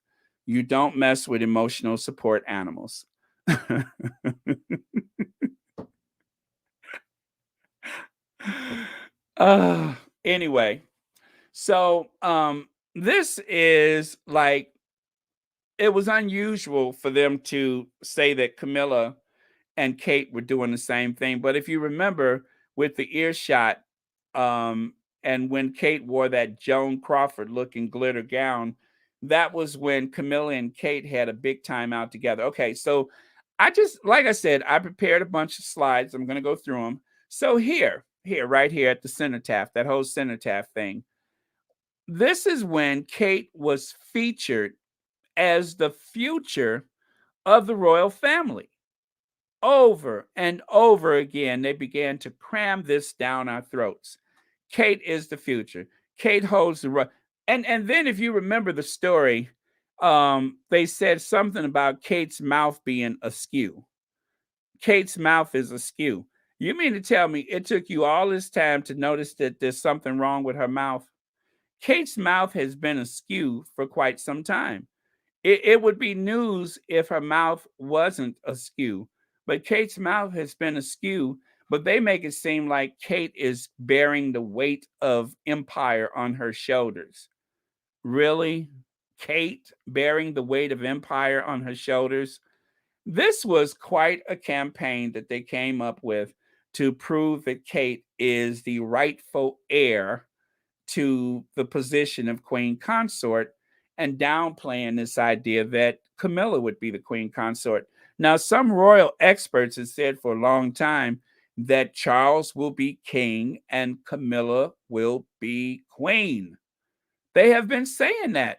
A: You don't mess with emotional support animals. uh, anyway, so this is like it was unusual for them to say that Camilla and Kate were doing the same thing. But if you remember with the earshot, and when Kate wore that Joan Crawford looking glitter gown, that was when Camilla and Kate had a big time out together. Okay, so I just, like I said, I prepared a bunch of slides. I'm going to go through them. So right here at the cenotaph, that whole cenotaph thing, this is when Kate was featured as the future of the royal family. Over and over again, they began to cram this down our throats. Kate is the future. Kate holds the and then if you remember the story, they said something about Kate's mouth being askew. Kate's mouth is askew. You mean to tell me it took you all this time to notice that there's something wrong with her mouth? Kate's mouth has been askew for quite some time. It would be news if her mouth wasn't askew, but Kate's mouth has been askew. But they make it seem like Kate is bearing the weight of empire on her shoulders. Really? Kate bearing the weight of empire on her shoulders? This was quite a campaign that they came up with to prove that Kate is the rightful heir to the position of queen consort and downplaying this idea that Camilla would be the queen consort. Now, some royal experts have said for a long time that Charles will be king and Camilla will be queen. They have been saying that.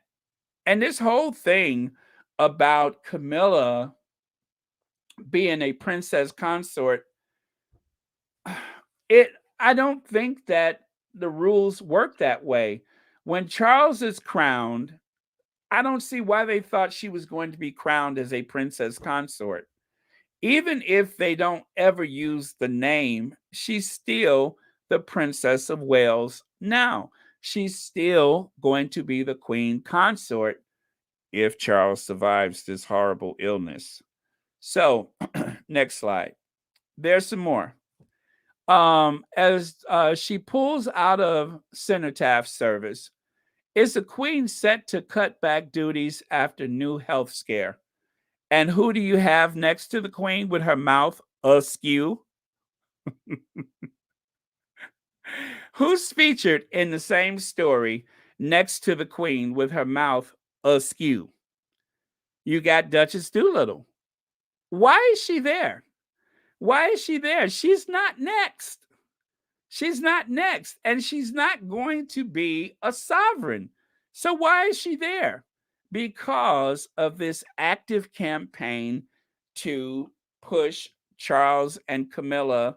A: And this whole thing about Camilla being a princess consort, it I don't think that the rules work that way. When Charles is crowned, I don't see why they thought she was going to be crowned as a princess consort. Even if they don't ever use the name, she's still the Princess of Wales now. She's still going to be the queen consort if Charles survives this horrible illness. So, next slide. There's some more. As she pulls out of cenotaph service, is the queen set to cut back duties after new health scare? And who do you have next to the queen with her mouth askew? Who's featured in the same story next to the queen with her mouth askew? You got Duchess Doolittle. Why is she there? Why is she there? She's not next. She's not next, and she's not going to be a sovereign. So why is she there? because of this active campaign to push Charles and Camilla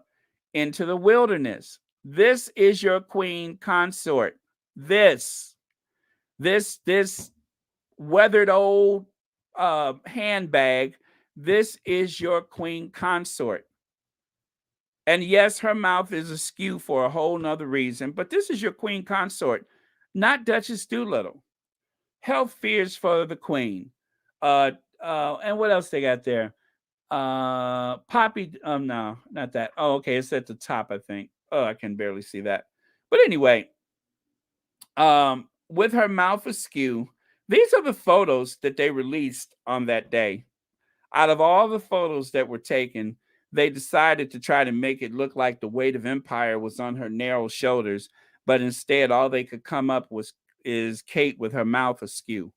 A: into the wilderness. This is your queen consort. This, this weathered old handbag. This is your queen consort. And yes, her mouth is askew for a whole nother reason, but this is your queen consort, not Duchess Doolittle. Health fears for the queen. Uh, and what else they got there? Poppy. No, not that. Oh, okay, it's at the top, I think. Oh, I can barely see that. But anyway, with her mouth askew, these are the photos that they released on that day. Out of all the photos that were taken, they decided to try to make it look like the weight of empire was on her narrow shoulders, but instead, all they could come up with is Kate with her mouth askew.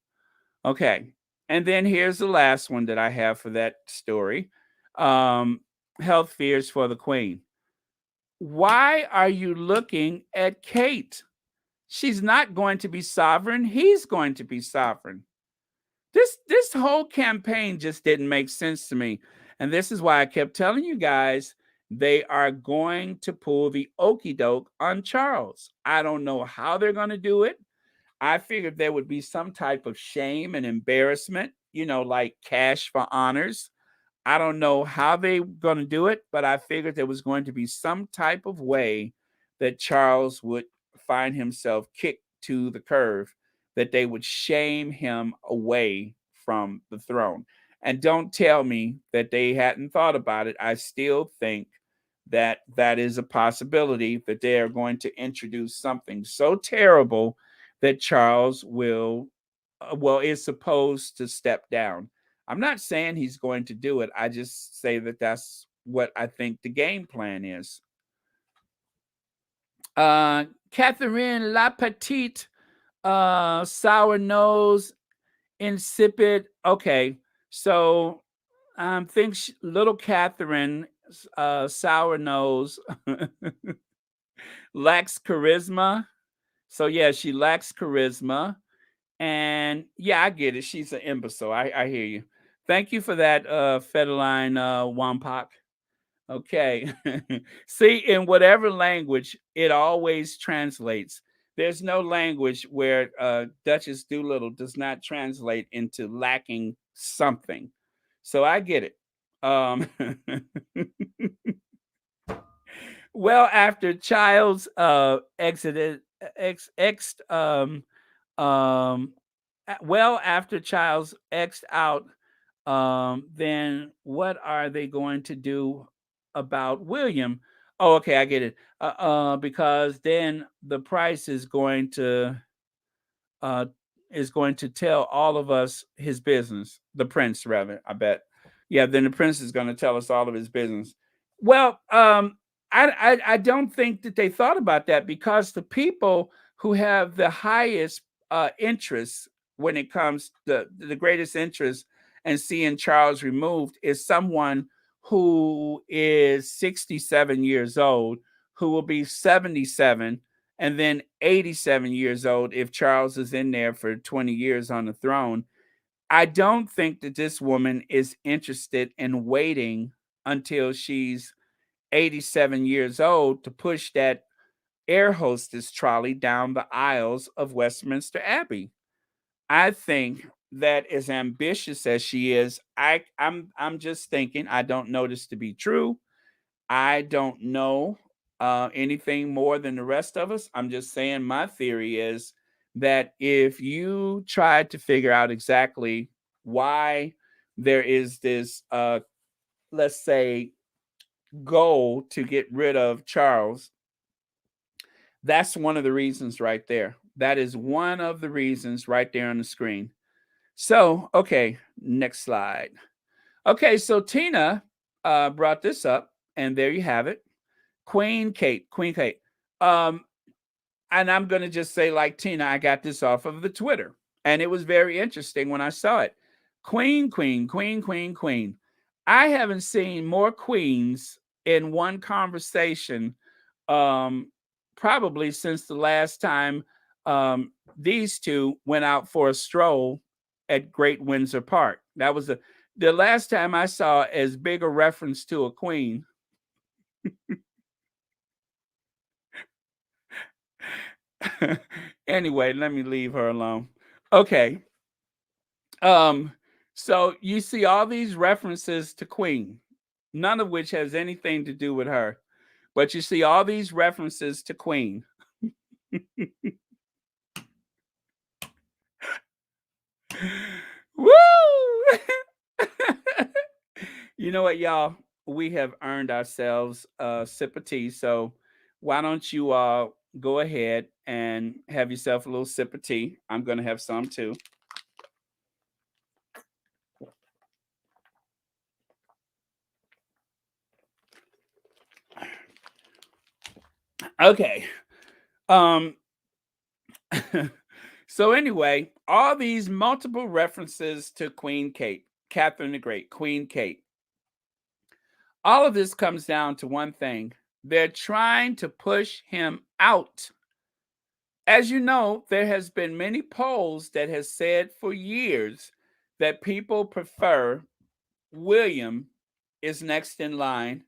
A: Okay. And then here's the last one that I have for that story. Um, Health fears for the queen. Why are you looking at Kate? She's not going to be sovereign. He's going to be sovereign. This whole campaign just didn't make sense to me. And this is why I kept telling you guys they are going to pull the okey doke on Charles. I don't know how they're going to do it. I figured there would be some type of shame and embarrassment, like cash for honors. I don't know how they're going to do it, but I figured there was going to be some type of way that Charles would find himself kicked to the curve, that they would shame him away from the throne. And don't tell me that they hadn't thought about it. I still think that that is a possibility, that they are going to introduce something so terrible that Charles is supposed to step down. I'm not saying he's going to do it. I just say that that's what I think the game plan is. Catherine La Petite, sour nose, insipid. Okay, so think little Catherine, sour nose, lacks charisma. So yeah, she lacks charisma. And yeah, I get it. She's an imbecile. I hear you. Thank you for that, Fedeline Wampak. Okay. See, in whatever language, it always translates. There's no language where Duchess Doolittle does not translate into lacking something. So I get it. Um, well, after Child's exited, ex um, well, after Child's X'd out, then what are they going to do about William? Oh, okay, I get it. Because then the price uh, is going to tell all of us his business. The prince, rather, I bet. Yeah, then the prince is going to tell us all of his business. Well, I don't think that they thought about that, because the people who have the highest interest when it comes to the greatest interest in seeing Charles removed is someone who is 67 years old, who will be 77 and then 87 years old if Charles is in there for 20 years on the throne. I don't think that this woman is interested in waiting until she's 87 years old to push that air hostess trolley down the aisles of Westminster Abbey. I think that as ambitious as she is, I'm just thinking, I don't know this to be true. I don't know anything more than the rest of us. I'm just saying my theory is that if you try to figure out exactly why there is this, let's say, goal to get rid of Charles, that's one of the reasons right there. That is one of the reasons right there on the screen. So, okay, next slide. Okay, so Tina brought this up, and there you have it. Queen Kate. Um, and I'm going to just say, like Tina, I got this off of the Twitter, and it was very interesting when I saw it. Queen. I haven't seen more queens in one conversation, um, probably since the last time these two went out for a stroll at Great Windsor Park. That was the last time I saw as big a reference to a queen. Anyway, let me leave her alone. Okay. Um, so you see all these references to Queen, none of which has anything to do with her. But you see all these references to Queen. Woo! You know what, y'all? We have earned ourselves a sip of tea. So why don't you go ahead and have yourself a little sip of tea? I'm gonna have some too. Okay. Um so anyway, all these multiple references to Queen Kate, Catherine the Great, Queen Kate. All of this comes down to one thing. They're trying to push him out. As you know, there has been many polls that has said for years that people prefer William is next in line,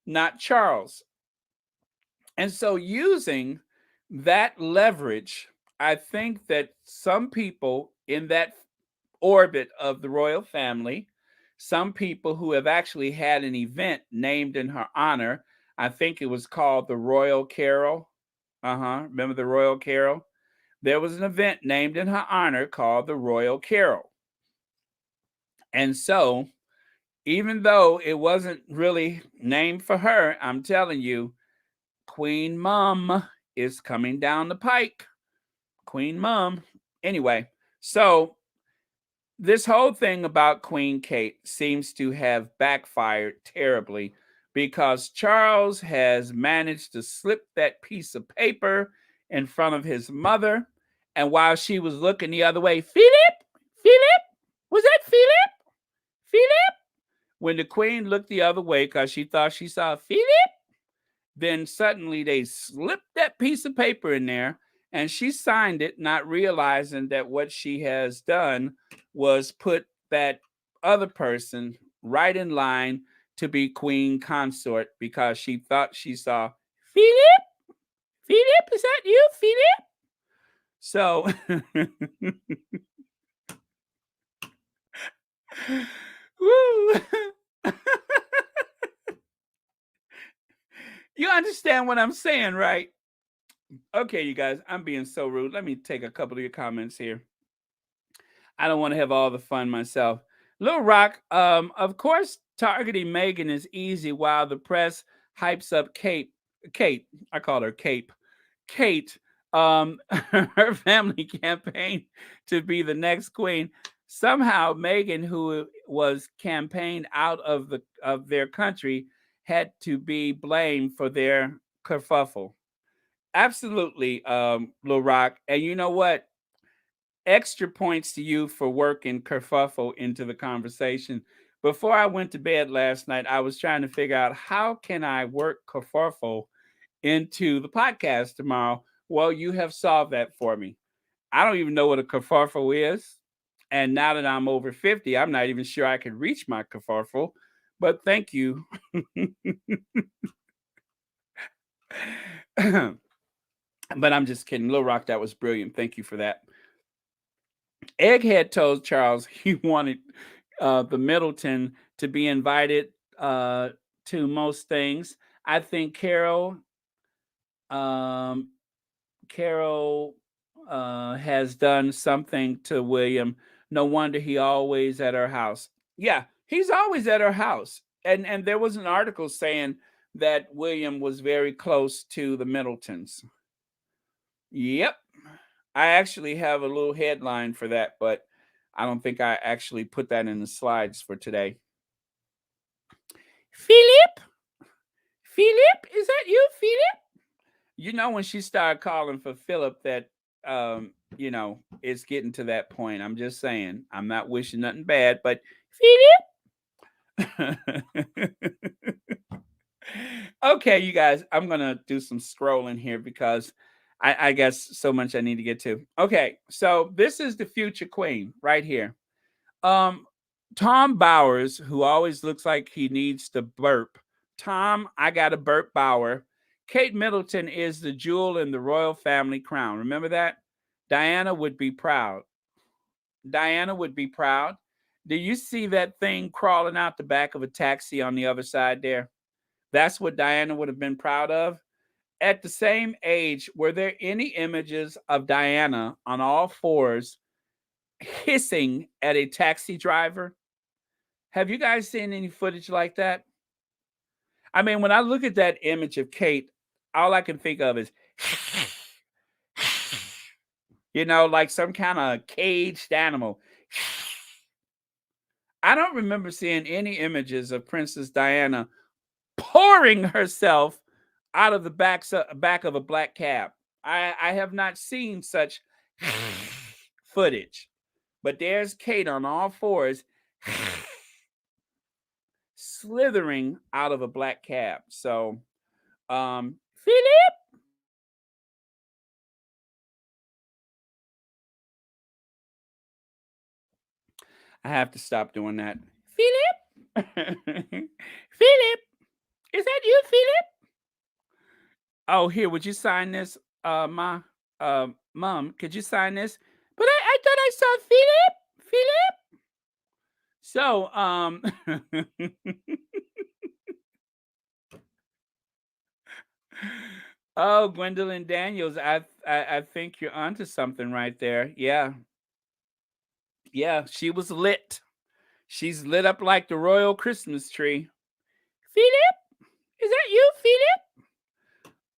A: not Charles. And so using that leverage, I think that some people in that orbit of the royal family, some people who have actually had an event named in her honor. I think it was called the Royal Carol. Remember the Royal Carol? There was an event named in her honor called the Royal Carol. And so, even though it wasn't really named for her, I'm telling you, Queen Mum is coming down the pike. Queen Mum. Anyway, so this whole thing about Queen Kate seems to have backfired terribly because Charles has managed to slip that piece of paper in front of his mother. And while she was looking the other way, Philip, Philip, was that Philip? Philip? When the queen looked the other way because she thought she saw Philip, then suddenly they slipped that piece of paper in there and she signed it, not realizing that what she has done was put that other person right in line to be queen consort because she thought she saw Philip. Philip, is that you, Philip? So, woo. You understand what I'm saying, right? Okay, you guys, I'm being so rude. Let me take a couple of your comments here. I don't want to have all the fun myself. Little Rock, of course, targeting Meghan is easy while the press hypes up Kate, I call her Cape. Kate, her family campaign to be the next queen. Somehow, Meghan, who was campaigned out of their country, had to be blamed for their kerfuffle. Absolutely, Lil Rock. And you know what? Extra points to you for working kerfuffle into the conversation. Before I went to bed last night, I was trying to figure out how can I work kerfuffle into the podcast tomorrow. Well, you have solved that for me. I don't even know what a kerfuffle is. And now that I'm over 50, I'm not even sure I could reach my kerfuffle. But thank you. But I'm just kidding. Lil Rock, that was brilliant. Thank you for that. Egghead told Charles he wanted the Middleton to be invited to most things. I think um, Carol has done something to William. No wonder he always at her house. Yeah, he's always at her house. And there was an article saying that William was very close to the Middletons. Yep. I actually have a little headline for that, but I don't think I actually put that in the slides for today. Philip? Philip? Is that you, Philip? You know, when she started calling for Philip, that, it's getting to that point. I'm just saying. I'm not wishing nothing bad, but Philip? Okay, you guys, I'm going to do some scrolling here because I guess so much I need to get to. Okay, so this is the future queen right here. Um, Tom Bowers, who always looks like he needs to burp. Tom, I got a burp Bauer. Kate Middleton is the jewel in the royal family crown. Remember that? Diana would be proud. Diana would be proud. Do you see that thing crawling out the back of a taxi on the other side there? That's what Diana would have been proud of. At the same age, were there any images of Diana on all fours hissing at a taxi driver? Have you guys seen any footage like that? I mean, when I look at that image of Kate, all I can think of is, like some kind of caged animal. I don't remember seeing any images of Princess Diana pouring herself out of the back of a black cab. I have not seen such footage. But there's Kate on all fours slithering out of a black cab. So, Philip, I have to stop doing that. Philip, Philip, is that you, Philip? Oh, here, would you sign this? My mom, could you sign this? But I thought I saw Philip. Philip. So, oh, Gwendolyn Daniels, I think you're onto something right there. Yeah, yeah, she was lit. She's lit up like the royal Christmas tree. Philip, is that you, Philip?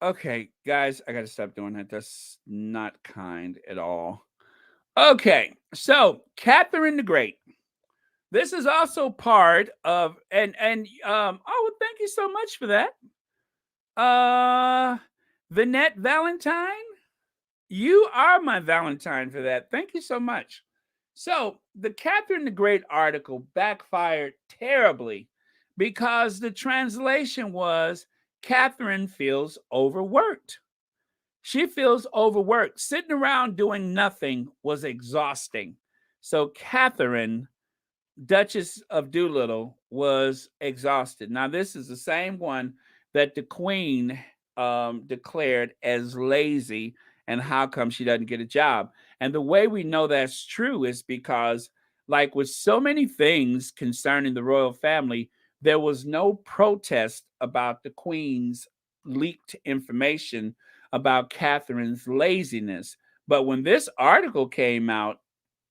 A: Okay, guys, I gotta stop doing that. That's not kind at all. Okay, so Catherine the Great. This is also part of oh, thank you so much for that. Vinette Valentine, you are my Valentine for that. Thank you so much. So, the Catherine the Great article backfired terribly because the translation was Catherine feels overworked. She feels overworked. Sitting around doing nothing was exhausting. So, Catherine, Duchess of Doolittle, was exhausted. Now, this is the same one that the Queen declared as lazy, and how come she doesn't get a job. And the way we know that's true is because, like with so many things concerning the royal family, there was no protest about the Queen's leaked information about Catherine's laziness. But when this article came out,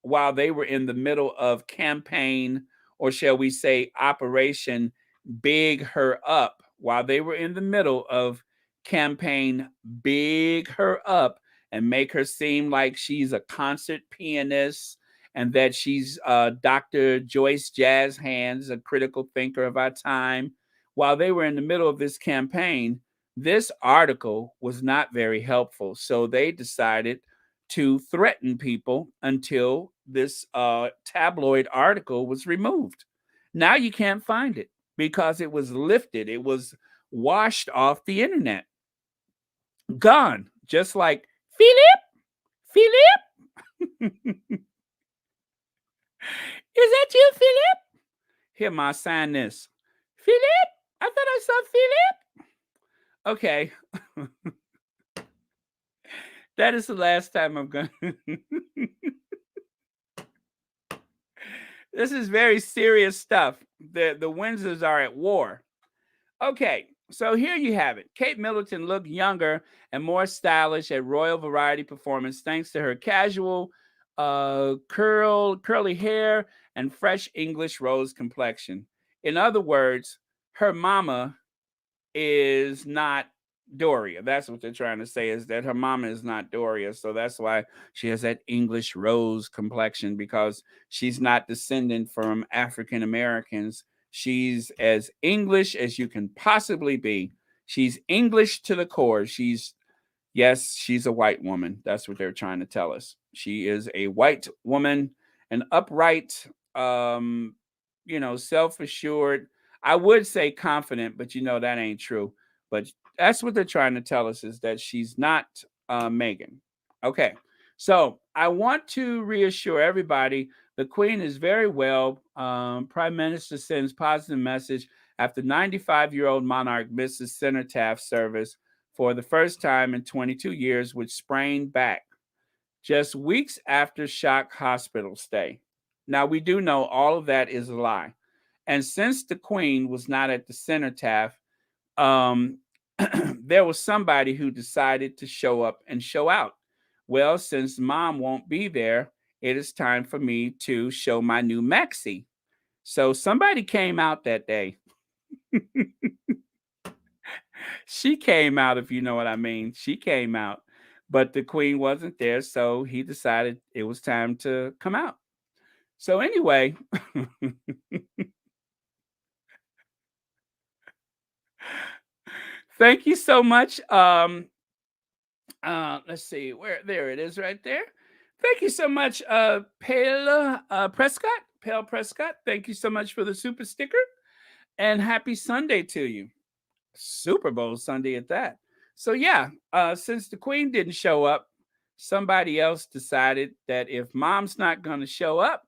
A: while they were in the middle of campaign, or shall we say Operation Big Her Up, while they were in the middle of campaign Big Her Up and make her seem like she's a concert pianist and that she's Dr. Joyce Jazz Hands, a critical thinker of our time, while they were in the middle of this campaign, this article was not very helpful. So they decided to threaten people until this tabloid article was removed. Now you can't find it because it was lifted. It was washed off the internet. Gone. Just like, Philip? Is that you, Philip? Here, Ma, sign this. Philip? I thought I saw Philip. Okay. That is the last time I'm going to. This is very serious stuff. The Windsors are at war. Okay, so here you have it. Kate Middleton looked younger and more stylish at Royal Variety Performance thanks to her casual, curly hair and fresh English rose complexion. In other words, her mama is not Doria. That's what they're trying to say, is that her mama is not Doria. So that's why she has that English rose complexion, because she's not descendant from African Americans. She's as English as you can possibly be. She's English to the core. Yes, she's a white woman. That's what they're trying to tell us. She is a white woman, an upright, self-assured. I would say confident, but that ain't true. But that's what they're trying to tell us, is that she's not Meghan. Okay. So I want to reassure everybody The Queen is very well. Prime Minister sends positive message after 95-year-old monarch misses cenotaph service for the first time in 22 years with sprained back, just weeks after shock hospital stay. Now, we do know all of that is a lie. And since the Queen was not at the cenotaph, um, there was somebody who decided to show up and show out. Well, since mom won't be there, it is time for me to show my new maxi. So somebody came out that day. She came out, if you know what I mean. She came out, but the queen wasn't there. So he decided it was time to come out. So, anyway, thank you so much. Let's see where there it is right there. Thank you so much, Pale Prescott. Pale Prescott. Thank you so much for the super sticker and happy Sunday to you. Super Bowl Sunday at that. So yeah, since the Queen didn't show up, somebody else decided that if Mom's not going to show up,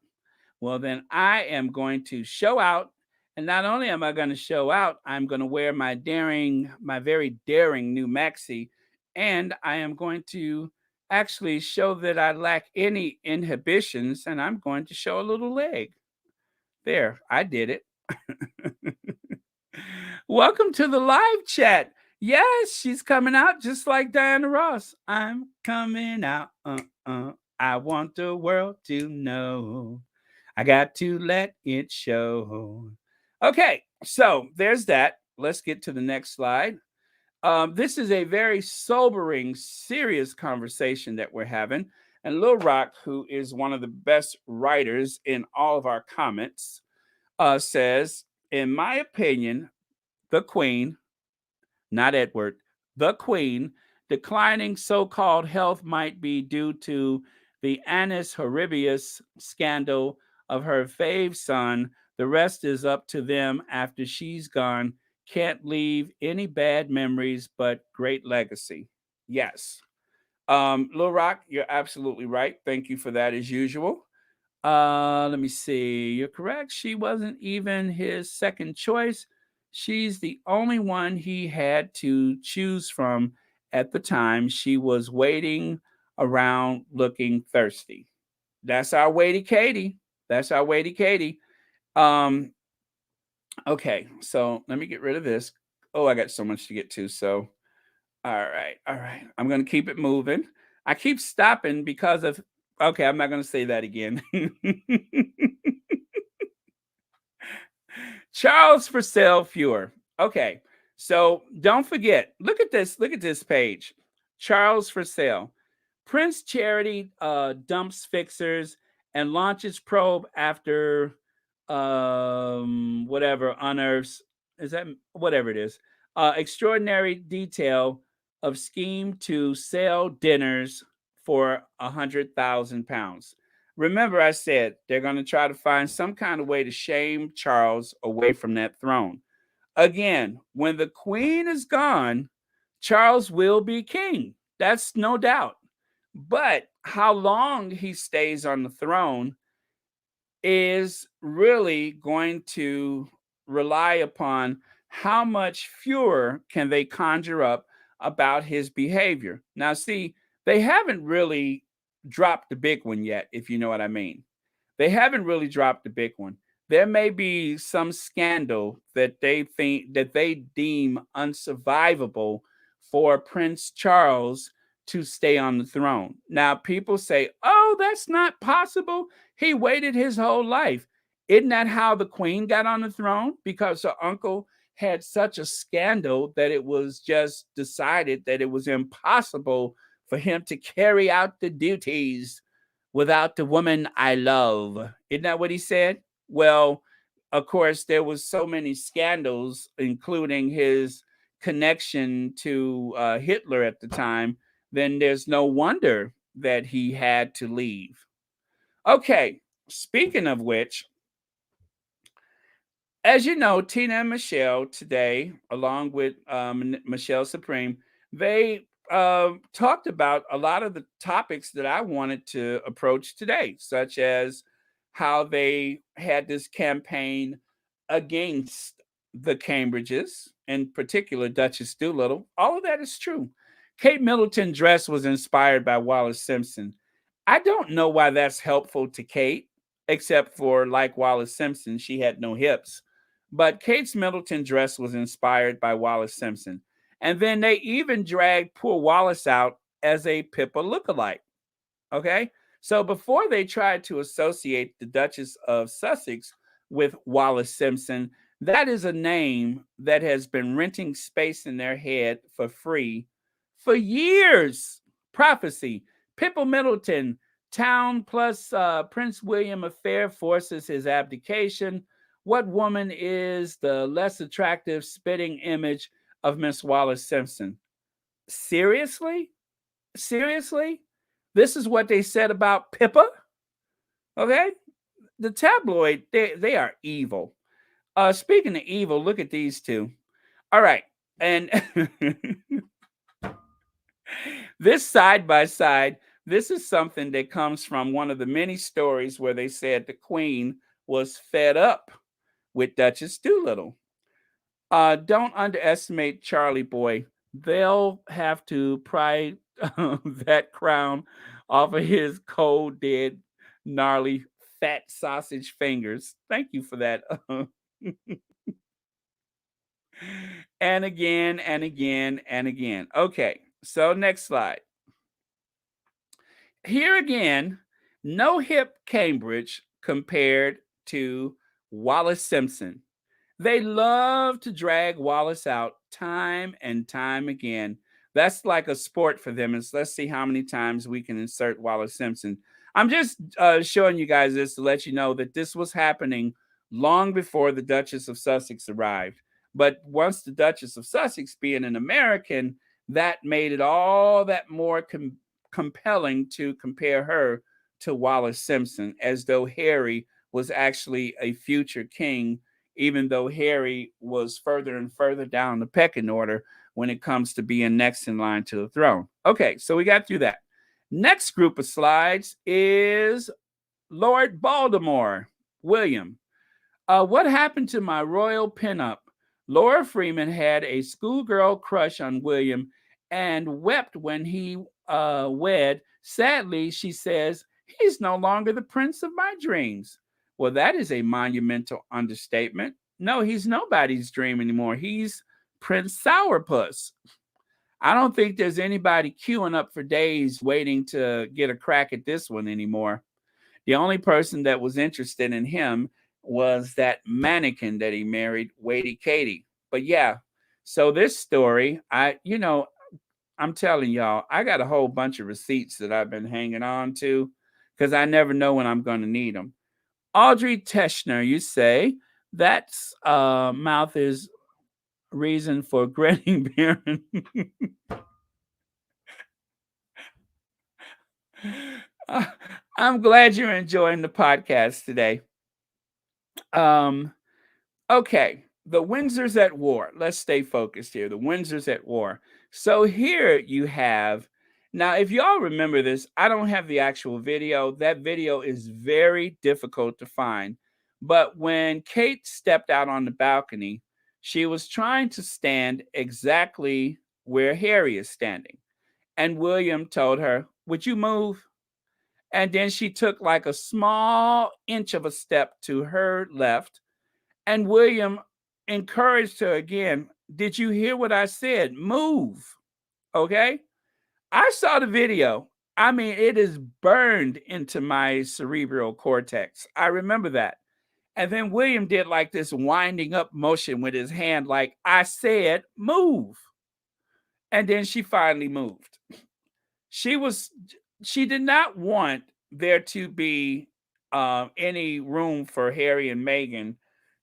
A: well then I am going to show out. And not only am I going to show out, I'm going to wear my very daring new maxi, and I am going to actually show that I lack any inhibitions, and I'm going to show a little leg. There, I did it. Welcome to the live chat. Yes, she's coming out just like Diana Ross. I'm coming out. I want the world to know. I got to let it show. Okay, so there's that. Let's get to the next slide. This is a very sobering, serious conversation that we're having. And Lil Rock, who is one of the best writers in all of our comments, says, in my opinion, the Queen, not Edward, the Queen, declining so called health might be due to the annus horribilis scandal of her fave son. The rest is up to them after she's gone. Can't leave any bad memories, but great legacy. Yes. Lil Rock, you're absolutely right. Thank you for that as usual. Let me see. You're correct. She wasn't even his second choice. She's the only one he had to choose from at the time. She was waiting around looking thirsty. That's our Weighty Katie. That's our Weighty Katie. Um, okay, so let me get rid of this. Oh, I got so much to get to. So, all right. I'm gonna keep it moving. I keep stopping because of okay, I'm not gonna say that again. Charles for sale fewer. Okay. So don't forget, look at this page. Charles for sale. Prince Charity dumps fixers and launches probe after whatever unearths is that whatever it is. Extraordinary detail of scheme to sell dinners for £100,000. Remember, I said they're going to try to find some kind of way to shame Charles away from that throne. Again, when the queen is gone, Charles will be king. That's no doubt. But how long he stays on the throne is really going to rely upon how much furor can they conjure up about his behavior. Now, see, they haven't really dropped the big one yet, if you know what I mean. They haven't really dropped the big one. There may be some scandal that they deem unsurvivable for Prince Charles to stay on the throne. Now, people say, "Oh, that's not possible. He waited his whole life." Isn't that how the queen got on the throne? Because her uncle had such a scandal that it was just decided that it was impossible for him to carry out the duties without the woman I love. Isn't that what he said? Well, of course, there was so many scandals, including his connection to Hitler at the time. Then there's no wonder that he had to leave. Okay, speaking of which, as you know, Tina and Michelle today, along with Michelle Supreme, they talked about a lot of the topics that I wanted to approach today, such as how they had this campaign against the Cambridges, in particular Duchess Doolittle. All of that is true. Kate Middleton's dress was inspired by Wallace Simpson. I don't know why that's helpful to Kate, except for like Wallace Simpson, she had no hips. But Kate's Middleton dress was inspired by Wallace Simpson. And then they even dragged poor Wallace out as a Pippa lookalike. Okay. So before they tried to associate the Duchess of Sussex with Wallace Simpson, that is a name that has been renting space in their head for free for years. Prophecy. Pippa Middleton, town plus Prince William affair forces his abdication. What woman is the less attractive spitting image of Miss Wallace Simpson? Seriously? Seriously? This is what they said about Pippa? Okay? The tabloid, they are evil. Speaking of evil, look at these two. All right. And this side by side, this is something that comes from one of the many stories where they said the queen was fed up with Duchess Doolittle. Don't underestimate Charlie Boy. They'll have to pry that crown off of his cold, dead, gnarly, fat sausage fingers. Thank you for that. And again, and again, and again. Okay, so next slide. Here again, no hip Cambridge compared to Wallace Simpson. They love to drag Wallace out time and time again. That's like a sport for them. Is let's see how many times we can insert Wallace Simpson. I'm just showing you guys this to let you know that this was happening long before the Duchess of Sussex arrived. But once the Duchess of Sussex being an American, that made it all that more compelling to compare her to Wallace Simpson, as though Harry was actually a future king, even though Harry was further and further down the pecking order when it comes to being next in line to the throne. Okay, so we got through that. Next group of slides is Lord Baltimore, William. What happened to my royal pinup? Laura Freeman had a schoolgirl crush on William and wept when he wed. Sadly, she says, he's no longer the prince of my dreams. Well, that is a monumental understatement. No, he's nobody's dream anymore. He's Prince Sourpuss. I don't think there's anybody queuing up for days waiting to get a crack at this one anymore. The only person that was interested in him was that mannequin that he married, Wadey Katie. But yeah, so this story, I'm telling y'all, I got a whole bunch of receipts that I've been hanging on to because I never know when I'm going to need them. Audrey Teschner, you say, that's mouth is reason for grinning beer. I'm glad you're enjoying the podcast today. Okay, the Windsors at war. Let's stay focused here. The Windsors at war. So here you have, now if y'all remember this, I don't have the actual video. That video is very difficult to find. But when Kate stepped out on the balcony, she was trying to stand exactly where Harry is standing. And William told her, would you move? And then she took like a small inch of a step to her left. And William encouraged her again. Did you hear what I said? Move. Okay. I saw the video. I mean, it is burned into my cerebral cortex. I remember that. And then William did like this winding up motion with his hand, like, I said, move. And then she finally moved. She did not want there to be any room for Harry and Meghan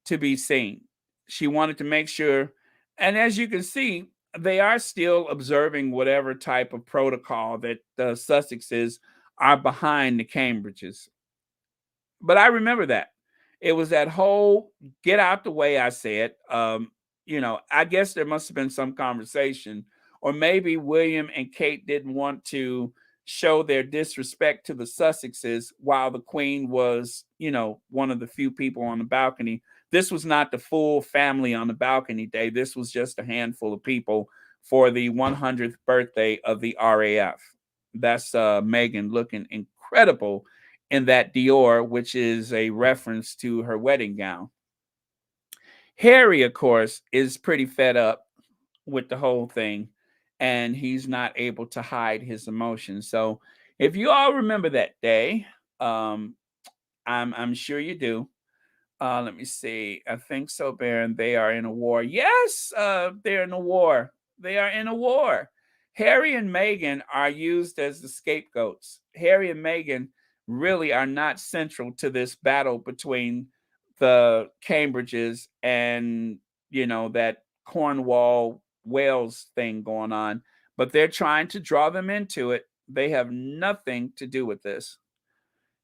A: to be seen. She wanted to make sure, and as you can see, they are still observing whatever type of protocol that the Sussexes are behind the Cambridges. But I remember that. It was that whole get out the way, I said. I guess there must have been some conversation, or maybe William and Kate didn't want to show their disrespect to the Sussexes while the Queen was, one of the few people on the balcony. This was not the full family on the balcony day. This was just a handful of people for the 100th birthday of the RAF. That's Meghan looking incredible in that Dior, which is a reference to her wedding gown. Harry, of course, is pretty fed up with the whole thing, and he's not able to hide his emotions. So, if you all remember that day, um, I'm sure you do. Let me see. I think so, Baron. They are in a war. Yes, they're in a war. They are in a war. Harry and Meghan are used as the scapegoats. Harry and Meghan really are not central to this battle between the Cambridges and, that Cornwall Wales thing going on, but they're trying to draw them into it. They have nothing to do with this.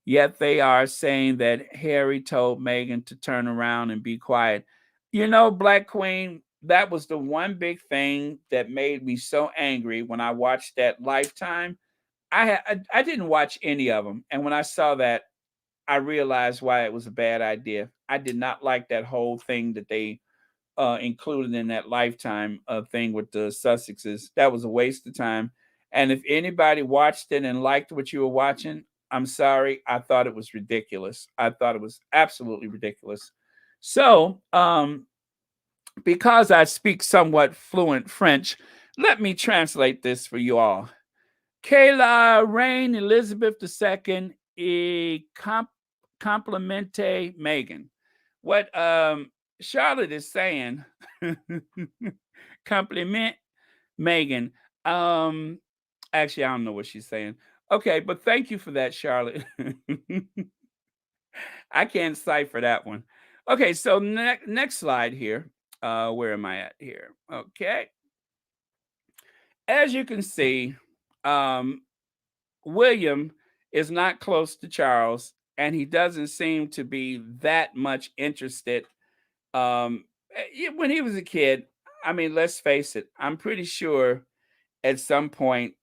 A: Yet they are saying that Harry told Meghan to turn around and be quiet. Black Queen, that was the one big thing that made me so angry when I watched that Lifetime. I didn't watch any of them, and when I saw that, I realized why it was a bad idea. I did not like that whole thing that they included in that Lifetime thing with the Sussexes. That was a waste of time. And if anybody watched it and liked what you were watching, I'm sorry. I thought it was ridiculous. I thought it was absolutely ridiculous. So, because I speak somewhat fluent French, let me translate this for you all. Que la reine Elizabeth II complimente Meghan. What Charlotte is saying, compliment Meghan. Actually, I don't know what she's saying. Okay, but thank you for that, Charlotte. I can't cipher that one. Okay, so next slide here. Where am I at here? Okay. As you can see, William is not close to Charles, and he doesn't seem to be that much interested. When he was a kid, I mean, let's face it, I'm pretty sure at some point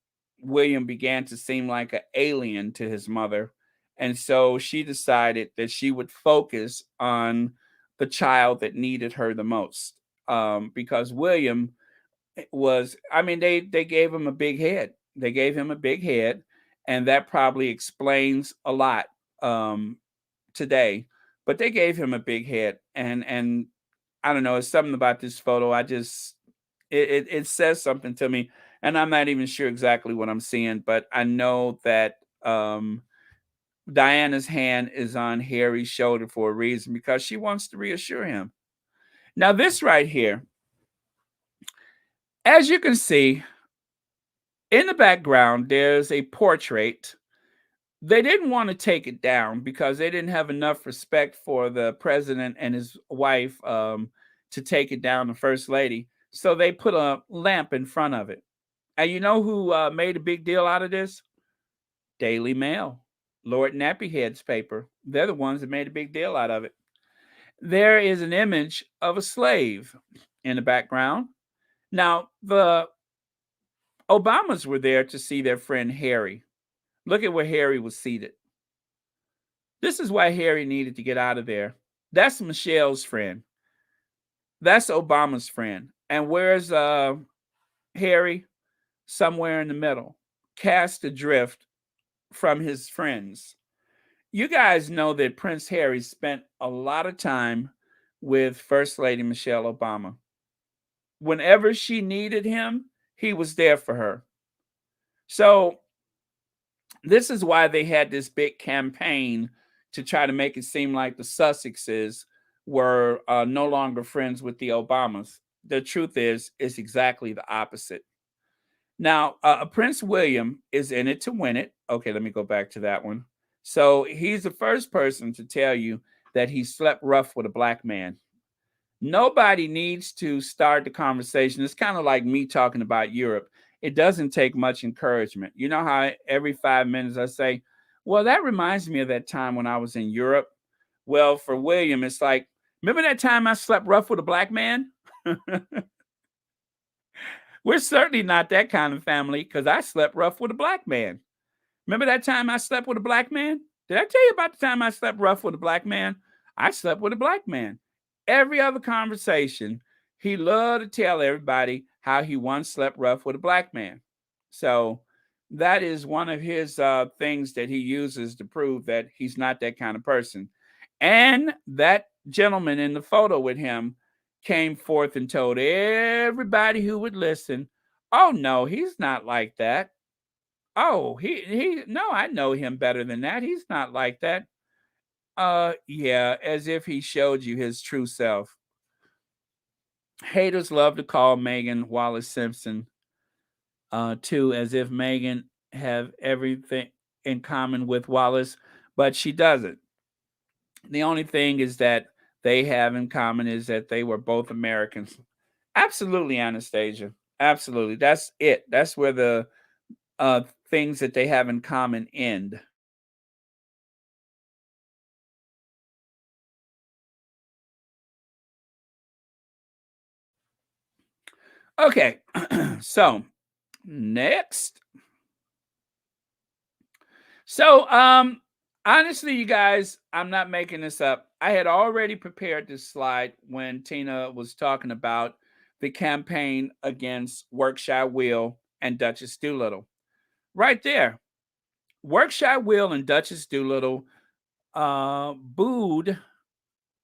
A: William began to seem like an alien to his mother. And so she decided that she would focus on the child that needed her the most. Because William was, I mean, they gave him a big head. They gave him a big head, and that probably explains a lot today. But they gave him a big head, and I don't know, it's something about this photo. It says something to me, and I'm not even sure exactly what I'm seeing, but I know that Diana's hand is on Harry's shoulder for a reason, because she wants to reassure him. Now, this right here, as you can see, in the background, there's a portrait. They didn't want to take it down because they didn't have enough respect for the president and his wife to take it down, the first lady. So they put a lamp in front of it. And you know who made a big deal out of this? Daily Mail, Lord Nappyhead's paper. They're the ones that made a big deal out of it. There is an image of a slave in the background. Now, the Obamas were there to see their friend Harry. Look at where Harry was seated. This is why Harry needed to get out of there. That's Michelle's friend. That's Obama's friend. And where's Harry? Somewhere in the middle, cast adrift from his friends. You guys know that Prince Harry spent a lot of time with First Lady Michelle Obama. Whenever she needed him, he was there for her. So this is why they had this big campaign to try to make it seem like the Sussexes were no longer friends with the Obamas. The truth is, it's exactly the opposite. Now, Prince William is in it to win it. Okay, let me go back to that one. So he's the first person to tell you that he slept rough with a black man. Nobody needs to start the conversation. It's kind of like me talking about Europe. It doesn't take much encouragement. You know how every 5 minutes I say, well, that reminds me of that time when I was in Europe. Well, for William, it's like, remember that time I slept rough with a black man? We're certainly not that kind of family, because I slept rough with a black man. Remember that time I slept with a black man? Did I tell you about the time I slept rough with a black man? I slept with a black man. Every other conversation, he loved to tell everybody how he once slept rough with a black man. So that is one of his things that he uses to prove that he's not that kind of person. And that gentleman in the photo with him came forth and told everybody who would listen, oh no, he's not like that. Oh, he no, I know him better than that. He's not like that. Yeah, as if he showed you his true self. Haters love to call Megan Wallace Simpson too, as if Megan have everything in common with Wallace, but she doesn't. The only thing is that they have in common is that they were both Americans. Absolutely, Anastasia. Absolutely. That's it. That's where the things that they have in common end. Okay. So, next. So, honestly, you guys, I'm not making this up. I had already prepared this slide when Tina was talking about the campaign against Workshire Will and Duchess Doolittle. Right there. Workshire Will and Duchess Doolittle booed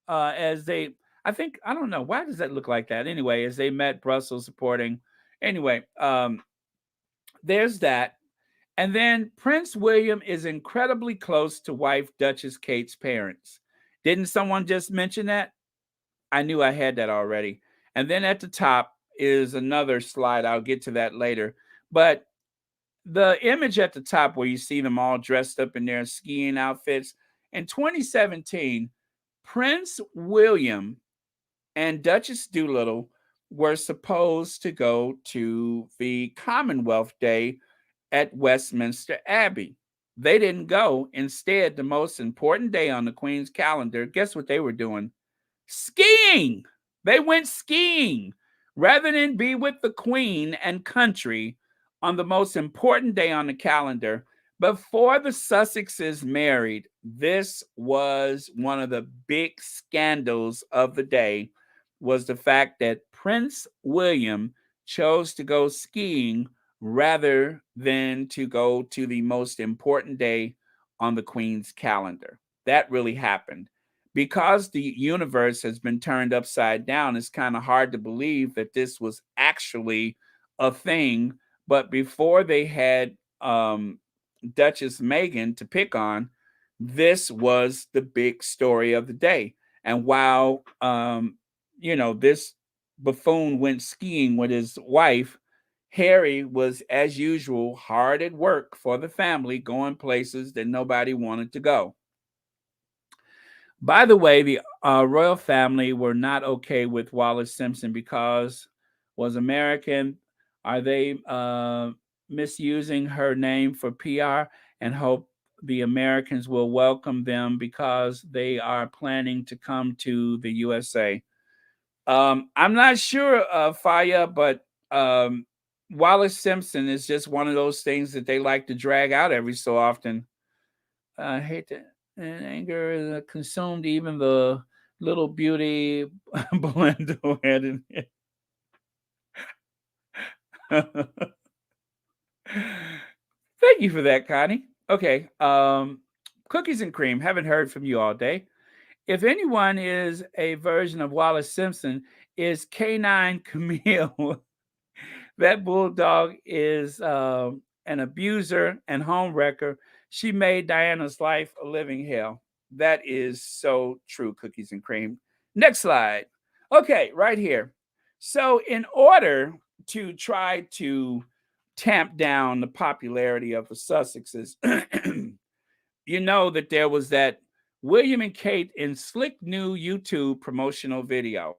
A: as they, I think, I don't know, why does that look like that? Anyway, as they met Brussels supporting. Anyway, there's that. And then Prince William is incredibly close to wife Duchess Kate's parents. Didn't someone just mention that? I knew I had that already. And then at the top is another slide. I'll get to that later. But the image at the top where you see them all dressed up in their skiing outfits, in 2017, Prince William and Duchess Doolittle were supposed to go to the Commonwealth Day at Westminster Abbey. They didn't go. Instead, the most important day on the Queen's calendar, guess what they were doing? Skiing. They went skiing rather than be with the Queen and country on the most important day on the calendar. Before the Sussexes married, this was one of the big scandals of the day, was the fact that Prince William chose to go skiing rather than to go to the most important day on the Queen's calendar. That really happened. Because the universe has been turned upside down, it's kind of hard to believe that this was actually a thing. But before they had Duchess Meghan to pick on, this was the big story of the day. And while this buffoon went skiing with his wife, Harry was, as usual, hard at work for the family, going places that nobody wanted to go. By the way, the royal family were not okay with Wallace Simpson because was American. Are they misusing her name for PR and hope the Americans will welcome them because they are planning to come to the USA? I'm not sure, Faya, but Wallace Simpson is just one of those things that they like to drag out every so often. I hate that. And anger is consumed even the little beauty blender head. Thank you for that, Connie. Okay. Cookies and cream. Haven't heard from you all day. If anyone is a version of Wallace Simpson, is Canine Camille. That bulldog is an abuser and home wrecker. She made Diana's life a living hell. That is so true, cookies and cream. Next slide. Okay, right here. So, in order to try to tamp down the popularity of the Sussexes, you know that there was that William and Kate in slick new YouTube promotional video.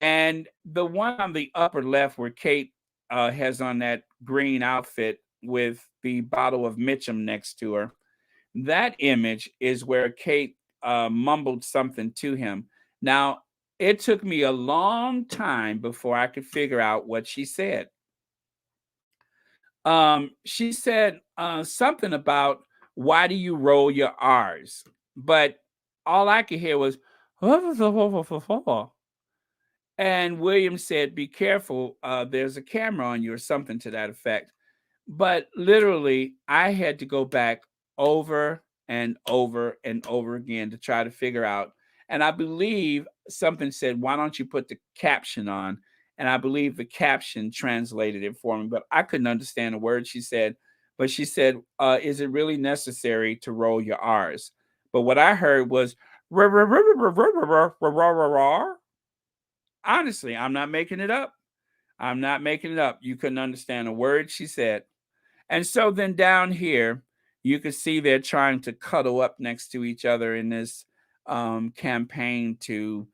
A: And the one on the upper left where Kate has on that green outfit with the bottle of Mitchum next to her, that image is where Kate mumbled something to him. Now, it took me a long time before I could figure out what she said. She said something about why do you roll your R's? But all I could hear was and William said, "Be careful, there's a camera on you," or something to that effect. But literally, I had to go back over and over and over again to try to figure out. And I believe something said, "Why don't you put the caption on?" And I believe the caption translated it for me, but I couldn't understand a word she said. But she said, "Is it really necessary to roll your R's?" But what I heard was, honestly, I'm not making it up. I'm not making it up. You couldn't understand a word she said. And so then down here, you can see they're trying to cuddle up next to each other in this campaign to,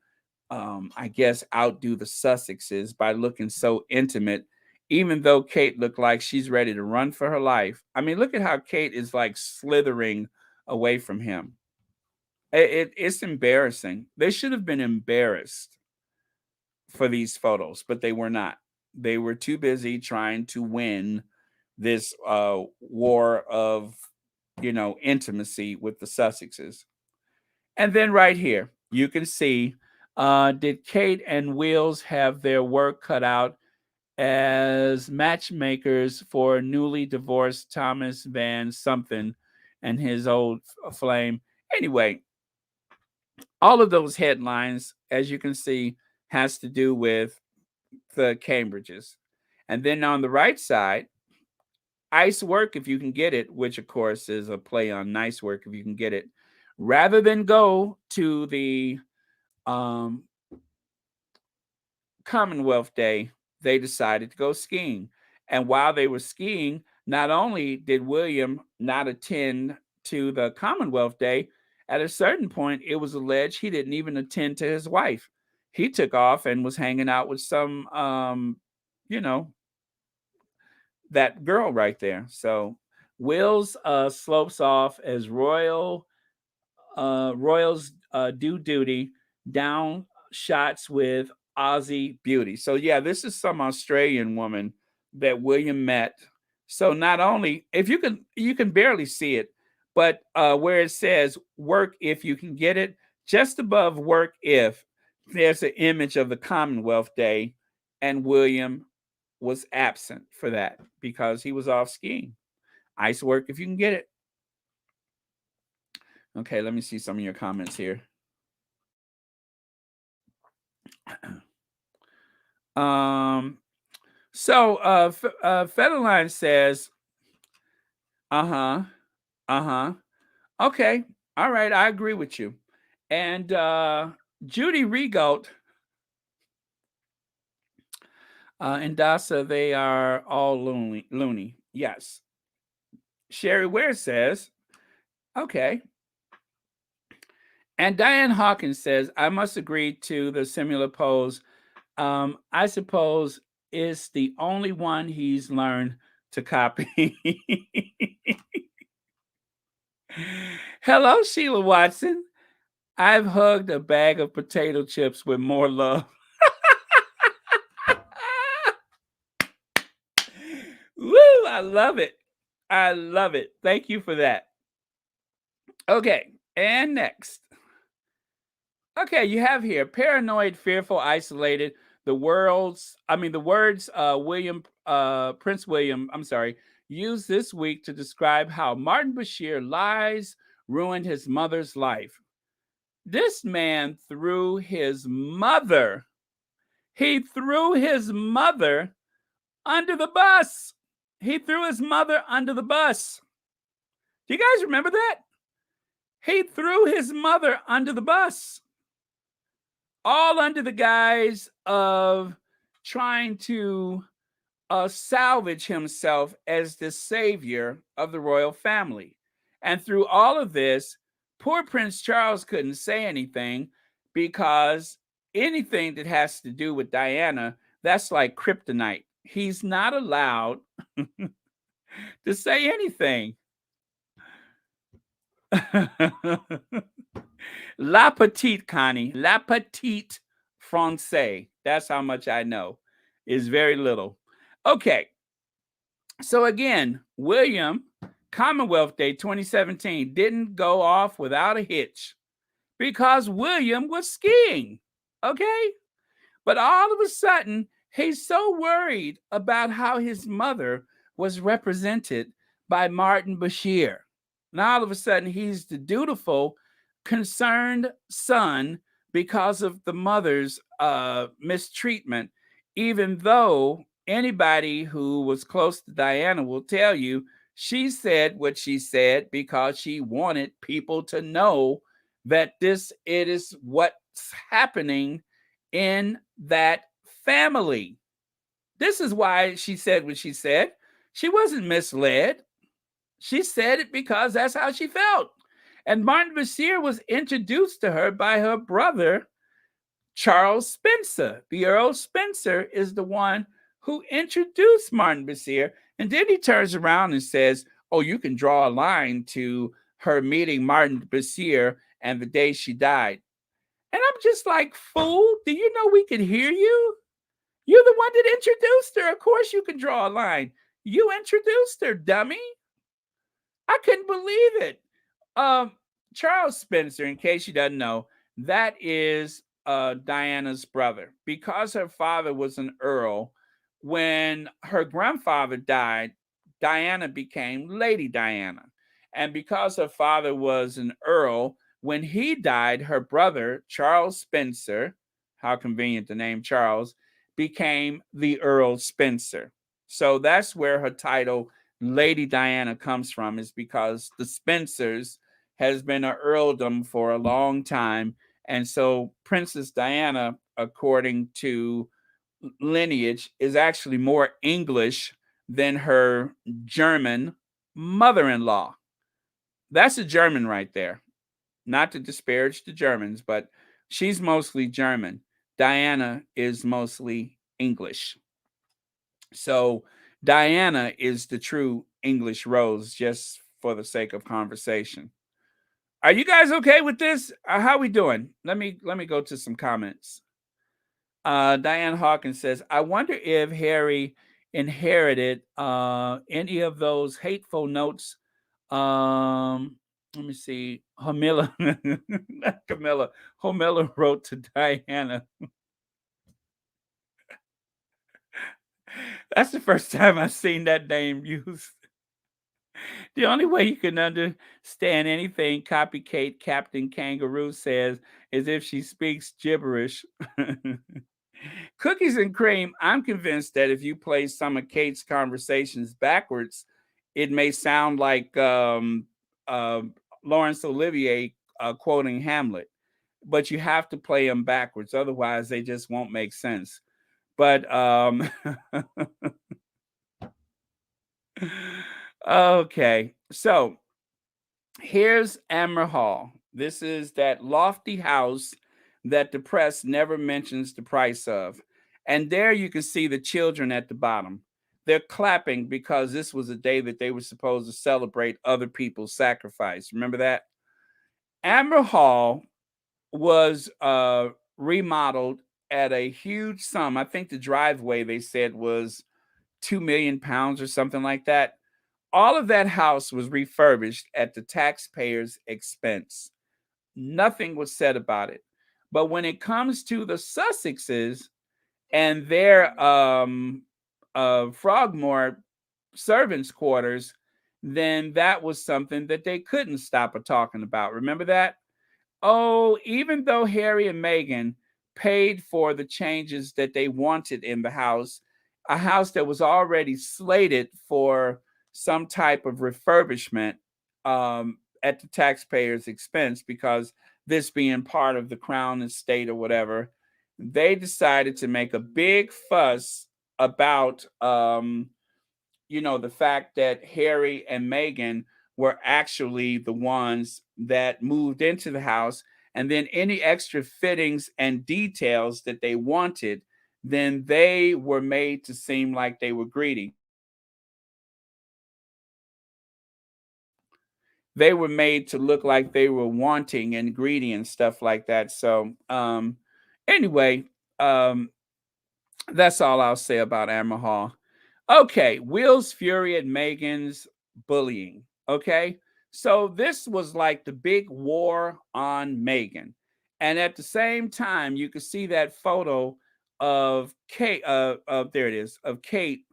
A: I guess, outdo the Sussexes by looking so intimate, even though Kate looked like she's ready to run for her life. I mean, look at how Kate is like slithering away from him. It's embarrassing. They should have been embarrassed for these photos, but they were not. They were too busy trying to win this war of, intimacy with the Sussexes. And then right here, you can see, did Kate and Wills have their work cut out as matchmakers for newly divorced Thomas Van something and his old flame? Anyway, all of those headlines, as you can see, has to do with the Cambridges. And then on the right side, ice work if you can get it, which of course is a play on nice work if you can get it. Rather than go to the um, Commonwealth Day, they decided to go skiing. And while they were skiing, not only did William not attend to the Commonwealth Day, at a certain point, it was alleged he didn't even attend to his wife. He took off and was hanging out with some, you know, that girl right there. So Wills slopes off as Royals do duty down shots with Aussie beauty. So yeah, this is some Australian woman that William met. So not only if you can barely see it, but where it says work if you can get it, just above work if there's an image of the Commonwealth Day, and William was absent for that because he was off skiing. Ice work if you can get it. Okay, let me see some of your comments here. Um, Federline says, uh-huh, uh-huh. Okay, all right, I agree with you. And Judy Regault and Dasa, they are all loony. Yes. Sherry Ware says, okay. And Diane Hawkins says, I must agree to the similar pose. I suppose is the only one he's learned to copy. Hello, Sheila Watson. I've hugged a bag of potato chips with more love. Woo, I love it. I love it. Thank you for that. Okay, and next. Okay, you have here paranoid, fearful, isolated. The words William Prince William, I'm sorry, used this week to describe how Martin Bashir lies ruined his mother's life. This man threw his mother. He threw his mother under the bus. He threw his mother under the bus. Do you guys remember that? He threw his mother under the bus. All under the guise of trying to salvage himself as the savior of the royal family. And through all of this, poor Prince Charles couldn't say anything because anything that has to do with Diana, that's like kryptonite. He's not allowed to say anything. La petite, Connie. La petite français. That's how much I know. Is very little. Okay. So again, William, Commonwealth Day 2017 didn't go off without a hitch because William was skiing. Okay? But all of a sudden, he's so worried about how his mother was represented by Martin Bashir. Now, all of a sudden, he's the dutiful, concerned son because of the mother's mistreatment, even though anybody who was close to Diana will tell you she said what she said because she wanted people to know that it is what's happening in that family. This is why she said what she said. She wasn't misled. She said it because that's how she felt. And Martin Bashir was introduced to her by her brother, Charles Spencer. The Earl Spencer is the one who introduced Martin Bashir. And then he turns around and says, oh, you can draw a line to her meeting Martin Bashir and the day she died. And I'm just like, fool, do you know we can hear you? You're the one that introduced her. Of course you can draw a line. You introduced her, dummy. I couldn't believe it. Um, Charles Spencer, in case you doesn't know, that is Diana's brother. Because her father was an earl, when her grandfather died, Diana became Lady Diana. And because her father was an earl, when he died, her brother, Charles Spencer, how convenient the name Charles, became the Earl Spencer. So that's where her title Lady Diana comes from, is because the Spencers has been an earldom for a long time. And so Princess Diana, according to lineage, is actually more English than her German mother in law. That's a German right there. Not to disparage the Germans, but she's mostly German. Diana is mostly English. So Diana is the true English rose, just for the sake of conversation. Are you guys okay with this? How we doing? Let me go to some comments. Diane Hawkins says, I wonder if Harry inherited any of those hateful notes. Let me see. Camilla, not Camilla. Camilla wrote to Diana. That's the first time I've seen that name used. The only way you can understand anything copycat Captain Kangaroo says is if she speaks gibberish. Cookies and cream, I'm convinced that if you play some of Kate's conversations backwards, it may sound like uh, Laurence Olivier quoting Hamlet, but you have to play them backwards. Otherwise, they just won't make sense. But okay, so here's Amber Hall. This is that lofty house that the press never mentions the price of. And there you can see the children at the bottom. They're clapping because this was a day that they were supposed to celebrate other people's sacrifice. Remember that? Amber Hall was remodeled at a huge sum. I think the driveway they said was 2 million pounds or something like that. All of that house was refurbished at the taxpayer's expense. Nothing was said about it. But when it comes to the Sussexes and their Frogmore servants' quarters, then that was something that they couldn't stop talking about. Remember that? Oh, even though Harry and Meghan paid for the changes that they wanted in the house, a house that was already slated for some type of refurbishment at the taxpayer's expense, because this being part of the Crown estate or whatever, they decided to make a big fuss about the fact that Harry and Meghan were actually the ones that moved into the house, and then any extra fittings and details that they wanted, then they were made to seem like they were greedy. They were made to look like they were wanting and greedy and stuff like that. So, anyway, um, that's all I'll say about Amber Hall. Okay, Will's fury at Meghan's bullying. Okay, so this was like the big war on Meghan, and at the same time, you could see that photo of Kate. Of there it is of Kate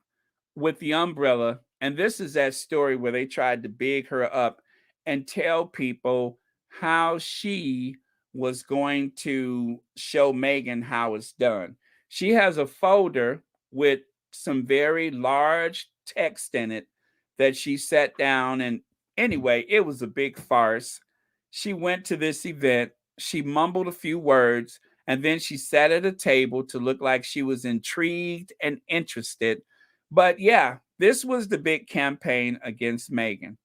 A: with the umbrella. And this is that story where they tried to big her up and tell people how she was going to show Meghan how it's done. She has a folder with some very large text in it that she sat down. And anyway, it was a big farce. She went to this event, she mumbled a few words, and then she sat at a table to look like she was intrigued and interested. But yeah, this was the big campaign against Meghan.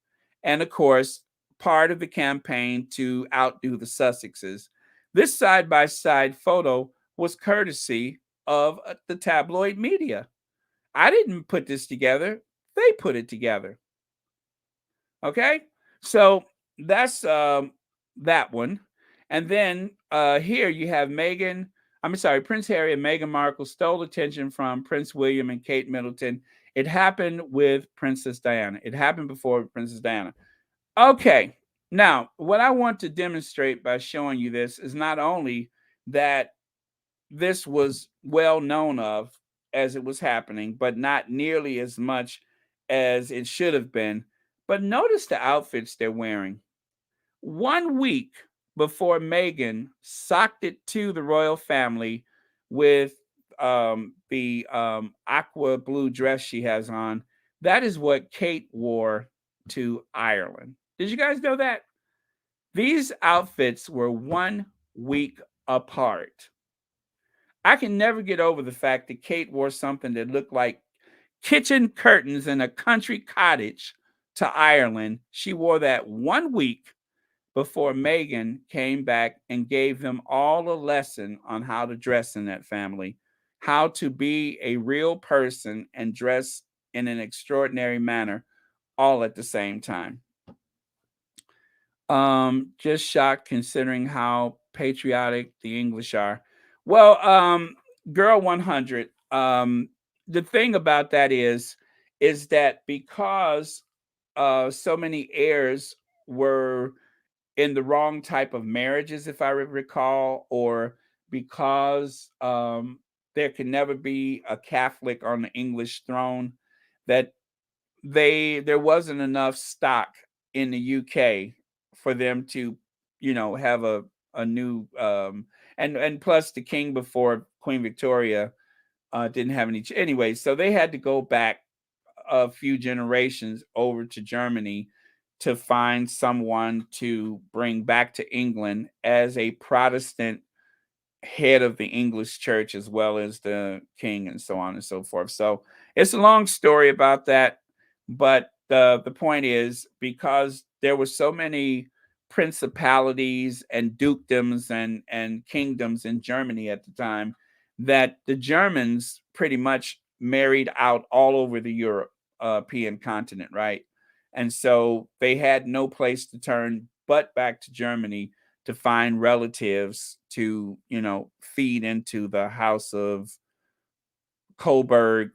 A: And of course, part of the campaign to outdo the Sussexes. This side by side photo was courtesy of the tabloid media. I didn't put this together, they put it together. Okay, so that's that one. And then here you have Meghan. I'm sorry, Prince Harry and Meghan Markle stole attention from Prince William and Kate Middleton. It happened with Princess Diana. It happened before Princess Diana. Okay, now what I want to demonstrate by showing you this is not only that this was well known of as it was happening, but not nearly as much as it should have been. But notice the outfits they're wearing. 1 week before Meghan socked it to the royal family with the aqua blue dress she has on, that is what Kate wore to Ireland. Did you guys know that? These outfits were 1 week apart. I can never get over the fact that Kate wore something that looked like kitchen curtains in a country cottage to Ireland. She wore that 1 week before Meghan came back and gave them all a lesson on how to dress in that family, how to be a real person and dress in an extraordinary manner all at the same time. Just shocked considering how patriotic the English are. Well, Girl 100. The thing about that is that because so many heirs were in the wrong type of marriages, if I recall, or because there can never be a Catholic on the English throne, that there wasn't enough stock in the UK for them to, have a new and plus the king before Queen Victoria didn't have any anyway, so they had to go back a few generations over to Germany to find someone to bring back to England as a Protestant head of the English church as well as the king and so on and so forth. So it's a long story about that, but the point is because there were so many principalities and dukedoms and kingdoms in Germany at the time that the Germans pretty much married out all over the European continent, right? And so they had no place to turn but back to Germany to find relatives to, feed into the house of Coburg,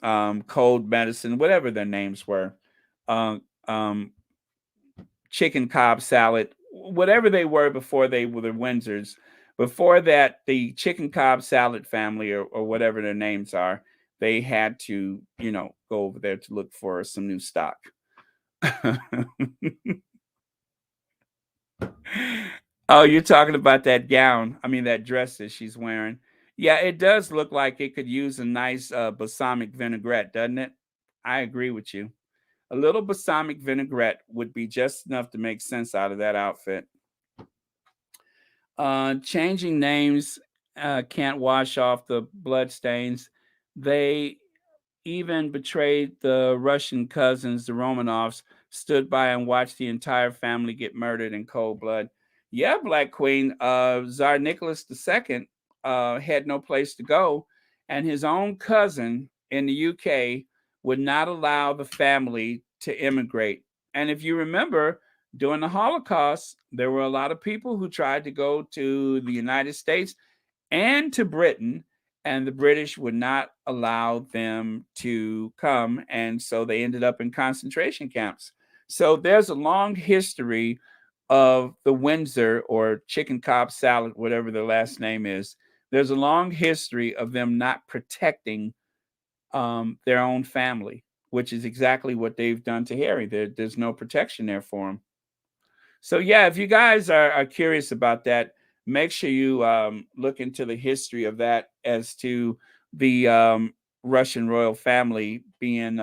A: Cold Medicine, whatever their names were, um, um, chicken cob salad, whatever they were before they were the Windsors. Before that, the chicken cob salad family or whatever their names are, they had to, go over there to look for some new stock. Oh, you're talking about that gown. I mean, that dress that she's wearing. Yeah, it does look like it could use a nice balsamic vinaigrette, doesn't it? I agree with you. A little balsamic vinaigrette would be just enough to make sense out of that outfit. Changing names can't wash off the blood stains. They even betrayed the Russian cousins, the Romanovs, stood by and watched the entire family get murdered in cold blood. Yeah, Black Queen, Tsar Nicholas II had no place to go, and his own cousin in the UK would not allow the family to immigrate. And if you remember, during the Holocaust, there were a lot of people who tried to go to the United States and to Britain, and the British would not allow them to come, and so they ended up in concentration camps. So there's a long history of the Windsor or chicken cob salad, whatever their last name is. There's a long history of them not protecting their own family, which is exactly what they've done to Harry. There's no protection there for him. So yeah, if you guys are curious about that, make sure you look into the history of that as to the Russian royal family being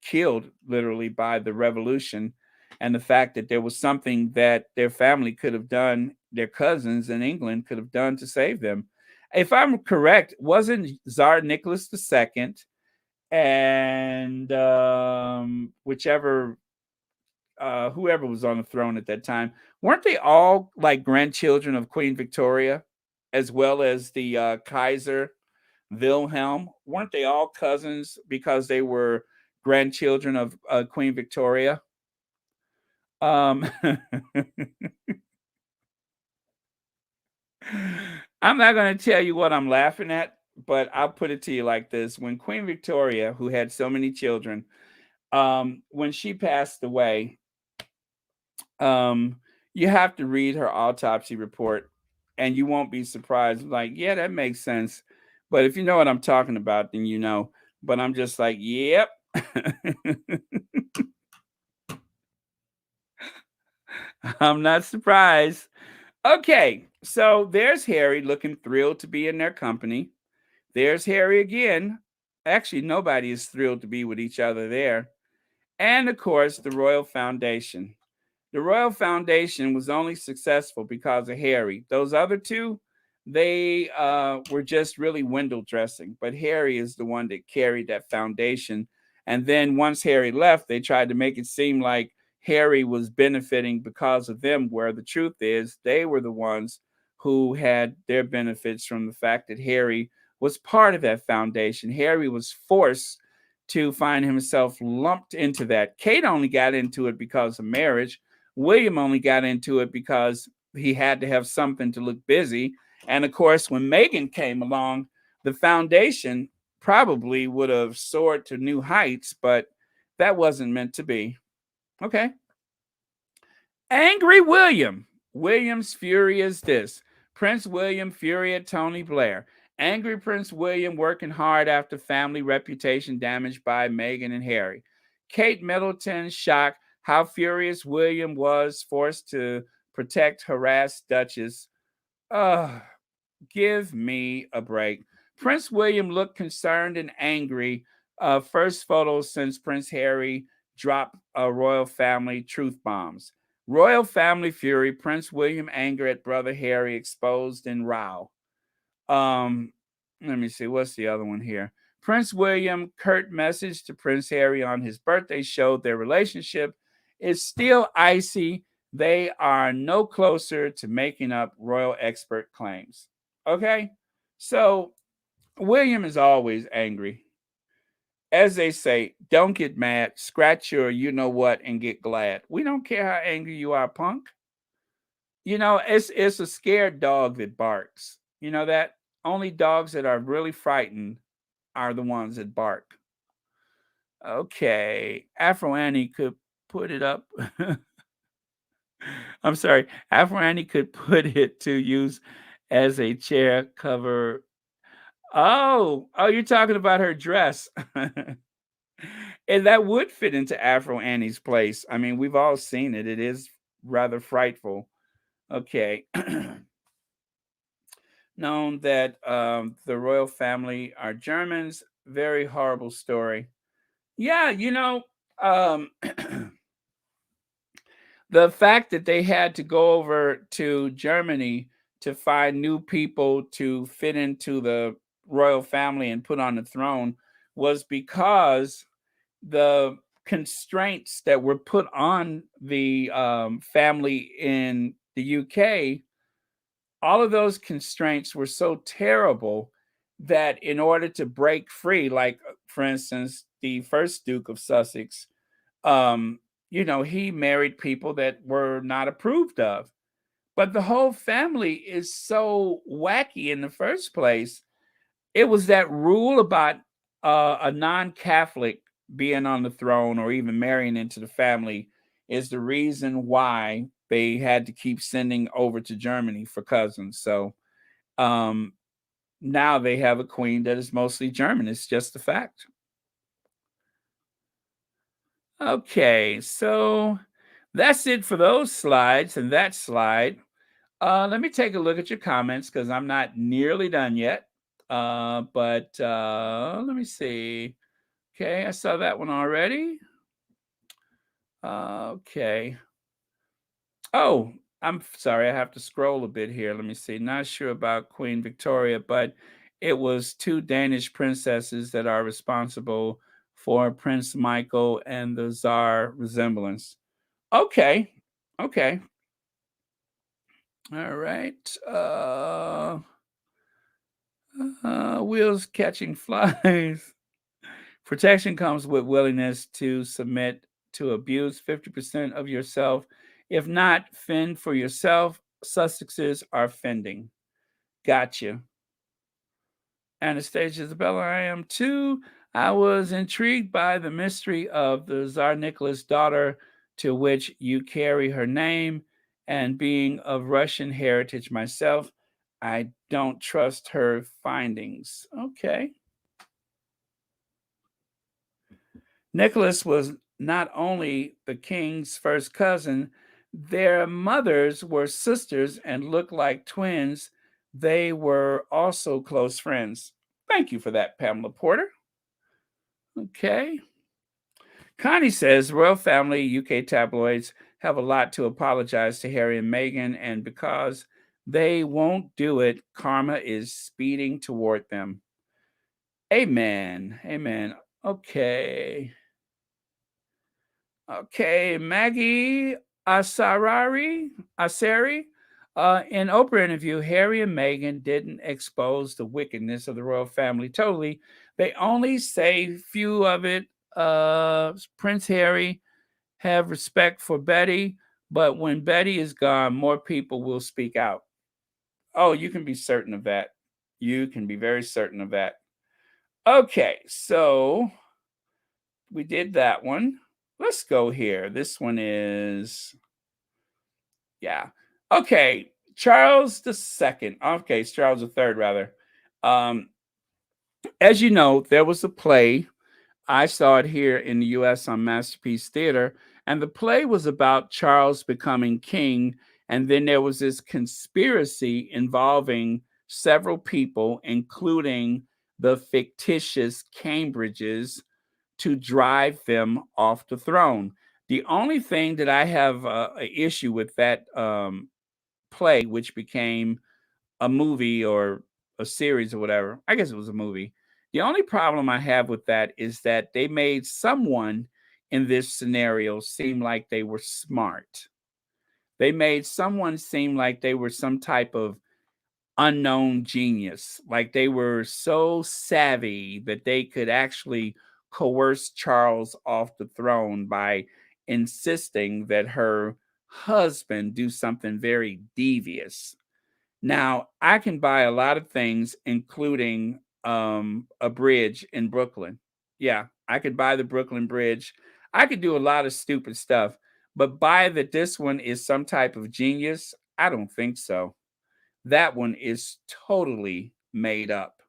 A: killed literally by the revolution, and the fact that there was something that their family could have done, their cousins in England could have done to save them. If I'm correct, wasn't Tsar Nicholas II and whichever whoever was on the throne at that time, weren't they all like grandchildren of Queen Victoria, as well as the Kaiser Wilhelm? Weren't they all cousins because they were grandchildren of Queen Victoria? Um, I'm not going to tell you what I'm laughing at, but I'll put it to you like this: when Queen Victoria, who had so many children, when she passed away, um, you have to read her autopsy report, and you won't be surprised. Like, yeah, that makes sense. But if you know what I'm talking about, then you know. But I'm just like, yep. I'm not surprised. Okay, so there's Harry looking thrilled to be in their company. There's Harry again. Actually, nobody is thrilled to be with each other there. And of course, the Royal Foundation. The Royal Foundation was only successful because of Harry. Those other two, they were just really window dressing. But Harry is the one that carried that foundation. And then once Harry left, they tried to make it seem like Harry was benefiting because of them, where the truth is they were the ones who had their benefits from the fact that Harry was part of that foundation. Harry was forced to find himself lumped into that. Kate only got into it because of marriage. William only got into it because he had to have something to look busy. And of course, when Meghan came along, the foundation probably would have soared to new heights, but that wasn't meant to be. Okay. Angry William. William's fury is this: Prince William fury at Tony Blair. Angry Prince William working hard after family reputation damaged by Meghan and Harry. Kate Middleton shocked how furious William was forced to protect harassed Duchess. Ugh, give me a break. Prince William looked concerned and angry. First photo since Prince Harry dropped royal family truth bombs. Royal family fury. Prince William anger at brother Harry exposed in row. Um, Let me see. What's the other one here? Prince William curt message to Prince Harry on his birthday showed their relationship is still icy. They are no closer to making up royal expert claims. Okay? So William is always angry. As they say, don't get mad, scratch your you know what and get glad. We don't care how angry you are, punk. You know, it's a scared dog that barks. You know that? Only dogs that are really frightened are the ones that bark. Okay. Afro Annie could put it up. I'm sorry. Afro Annie could put it to use as a chair cover. Oh, you're talking about her dress. And that would fit into Afro Annie's place. I mean, we've all seen it. It is rather frightful. Okay. Known that the royal family are Germans. Very horrible story. Yeah, um, the fact that they had to go over to Germany to find new people to fit into the royal family and put on the throne was because the constraints that were put on the family in the UK, all of those constraints were so terrible that in order to break free, like for instance, the first Duke of Sussex, um, he married people that were not approved of. But the whole family is so wacky in the first place it was that rule about a non-Catholic being on the throne or even marrying into the family is the reason why they had to keep sending over to Germany for cousins. So um, now they have a queen that is mostly German. It's just a fact. Okay, so that's it for those slides and that slide. Let me take a look at your comments because I'm not nearly done yet. But let me see. Okay, I saw that one already. Okay. Oh, I'm sorry. I have to scroll a bit here. Let me see. Not sure about Queen Victoria, but it was two Danish princesses that are responsible for Prince Michael and the Tsar resemblance. Okay. Okay. All right. Wheels catching flies. Protection comes with willingness to submit to abuse 50% of yourself. If not, fend for yourself. Sussexes are fending. Gotcha. Anastasia Isabella, I am too. I was intrigued by the mystery of the Tsar Nicholas' daughter, to which you carry her name, and being of Russian heritage myself, I don't trust her findings. Okay. Nicholas was not only the king's first cousin, their mothers were sisters and looked like twins. They were also close friends. Thank you for that, Pamela Porter. Okay. Connie says royal family UK tabloids have a lot to apologize to Harry and Meghan, and because they won't do it, karma is speeding toward them. Amen. Amen. Okay. Okay, Maggie Asari. In Oprah interview, Harry and Meghan didn't expose the wickedness of the royal family totally. They only say few of it. Prince Harry have respect for Betty, but when Betty is gone, more people will speak out. Oh, you can be certain of that. You can be very certain of that. Okay, so we did that one. Let's go here. This one is, yeah. Okay, Charles the Second. Okay, it's Charles the Third, rather. Um, as you know, there was a play. I saw it here in the U.S. on Masterpiece Theater, and the play was about Charles becoming king. And then there was this conspiracy involving several people, including the fictitious Cambridges, to drive them off the throne. The only thing that I have an issue with that play, which became a movie or a series or whatever, I guess it was a movie. The only problem I have with that is that they made someone in this scenario seem like they were smart. They made someone seem like they were some type of unknown genius. Like they were so savvy that they could actually coerce Charles off the throne by insisting that her husband do something very devious. Now, I can buy a lot of things, including a bridge in Brooklyn. Yeah, I could buy the Brooklyn Bridge. I could do a lot of stupid stuff, but buy that this one is some type of genius, I don't think so. That one is totally made up.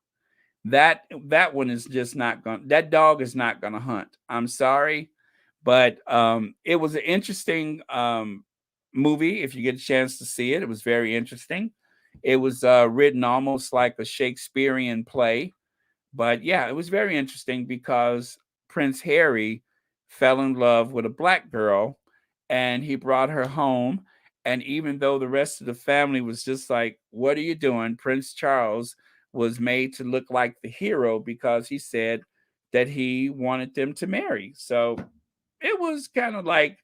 A: That one is just not going. That dog is not going to hunt. I'm sorry, but it was an interesting movie. If you get a chance to see it, it was very interesting. It was written almost like a Shakespearean play, but yeah, it was very interesting because Prince Harry fell in love with a black girl and he brought her home. And even though the rest of the family was just like, what are you doing? Prince Charles was made to look like the hero because he said that he wanted them to marry. So it was kind of like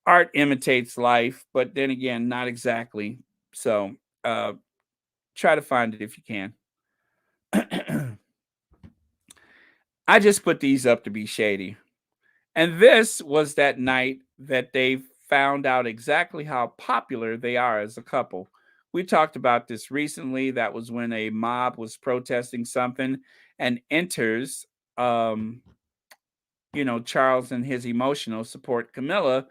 A: art imitates life, but then again, not exactly. So try to find it if you can. I just put these up to be shady. And this was that night that they found out exactly how popular they are as a couple. We talked about this recently. That was when a mob was protesting something and enters, um, Charles and his emotional support Camilla,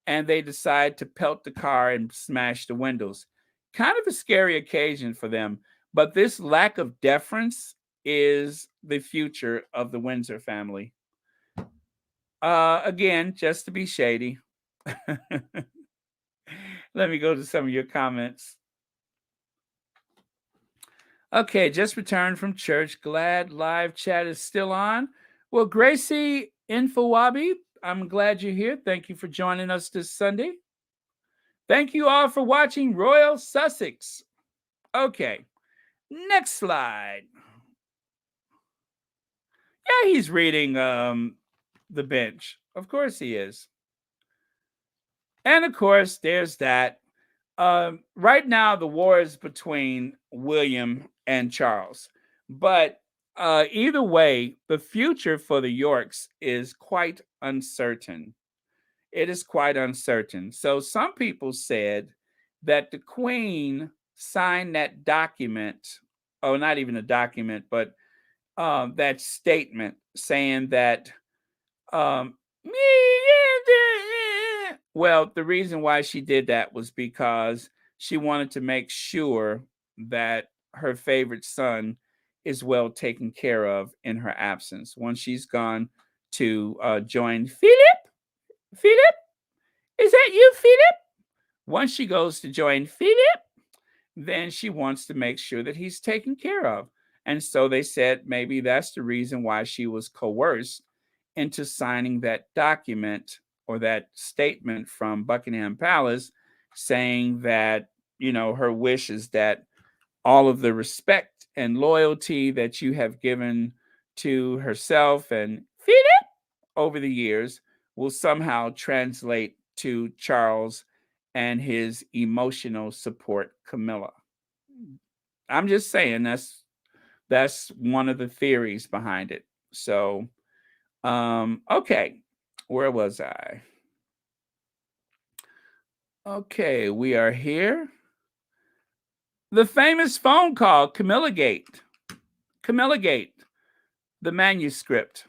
A: and they decide to pelt the car and smash the windows. Kind of a scary occasion for them, but this lack of deference is the future of the Windsor family. Again, just to be shady. Let me go to some of your comments. Okay, just returned from church. Glad live chat is still on. Well, Gracie Infowabi, I'm glad you're here. Thank you for joining us this Sunday. Thank you all for watching Royal Sussex. Okay, next slide. Yeah, he's reading The Bench. Of course he is. And of course, there's that. Right now, the war is between William and Charles. But either way, the future for the Yorks is quite uncertain. It is quite uncertain. So some people said that the Queen signed that document, oh, not even a document, but that statement saying that um, well, the reason why she did that was because she wanted to make sure that her favorite son is well taken care of in her absence. Once she's gone to join Philip, is that you, Philip? Once she goes to join Philip, then she wants to make sure that he's taken care of. And so they said maybe that's the reason why she was coerced into signing that document or that statement from Buckingham Palace saying that, her wish is that all of the respect and loyalty that you have given to herself and Philip over the years will somehow translate to Charles and his emotional support, Camilla. I'm just saying that's one of the theories behind it. So, okay, where was I? Okay, we are here. The famous phone call, Camilla Gate. Camilla Gate, the manuscript.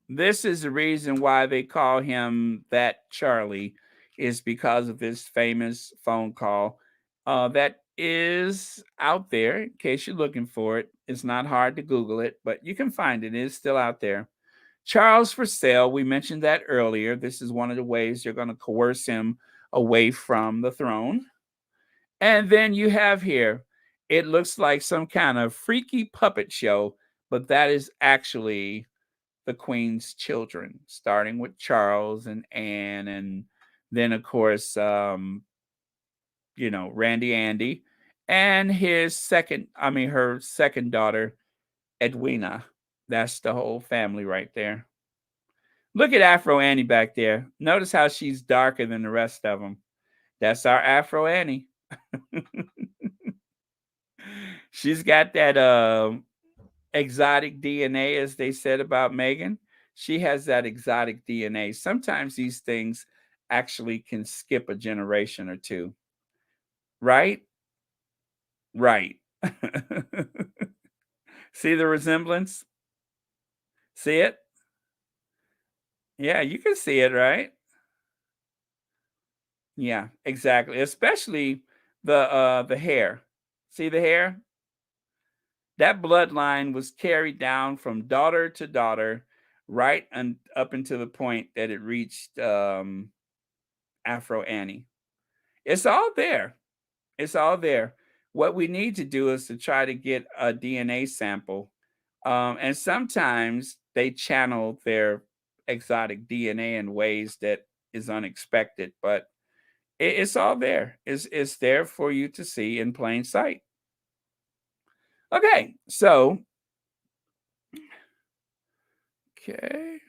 A: This is the reason why they call him that Charlie, is because of this famous phone call that is out there in case you're looking for it. It's not hard to Google it, but you can find it. It is still out there. Charles for sale. We mentioned that earlier. This is one of the ways you're going to coerce him away from the throne. And then you have here, it looks like some kind of freaky puppet show, but that is actually the Queen's children, starting with Charles and Anne, and then of course, Randy Andy, and her second daughter, Edwina. That's the whole family right there. Look at Afro Annie back there. Notice how she's darker than the rest of them. That's our Afro Annie. She's got that exotic DNA, as they said about Meghan. She has that exotic DNA. Sometimes these things actually can skip a generation or two. Right? Right. See the resemblance? See it? Yeah, you can see it, right? Yeah, exactly. Especially the hair. See the hair? That bloodline was carried down from daughter to daughter, right and up until the point that it reached Afro Annie. It's all there. It's all there. What we need to do is to try to get a DNA sample. And sometimes they channel their exotic DNA in ways that is unexpected, but it's all there. It's there for you to see in plain sight. Okay, so okay.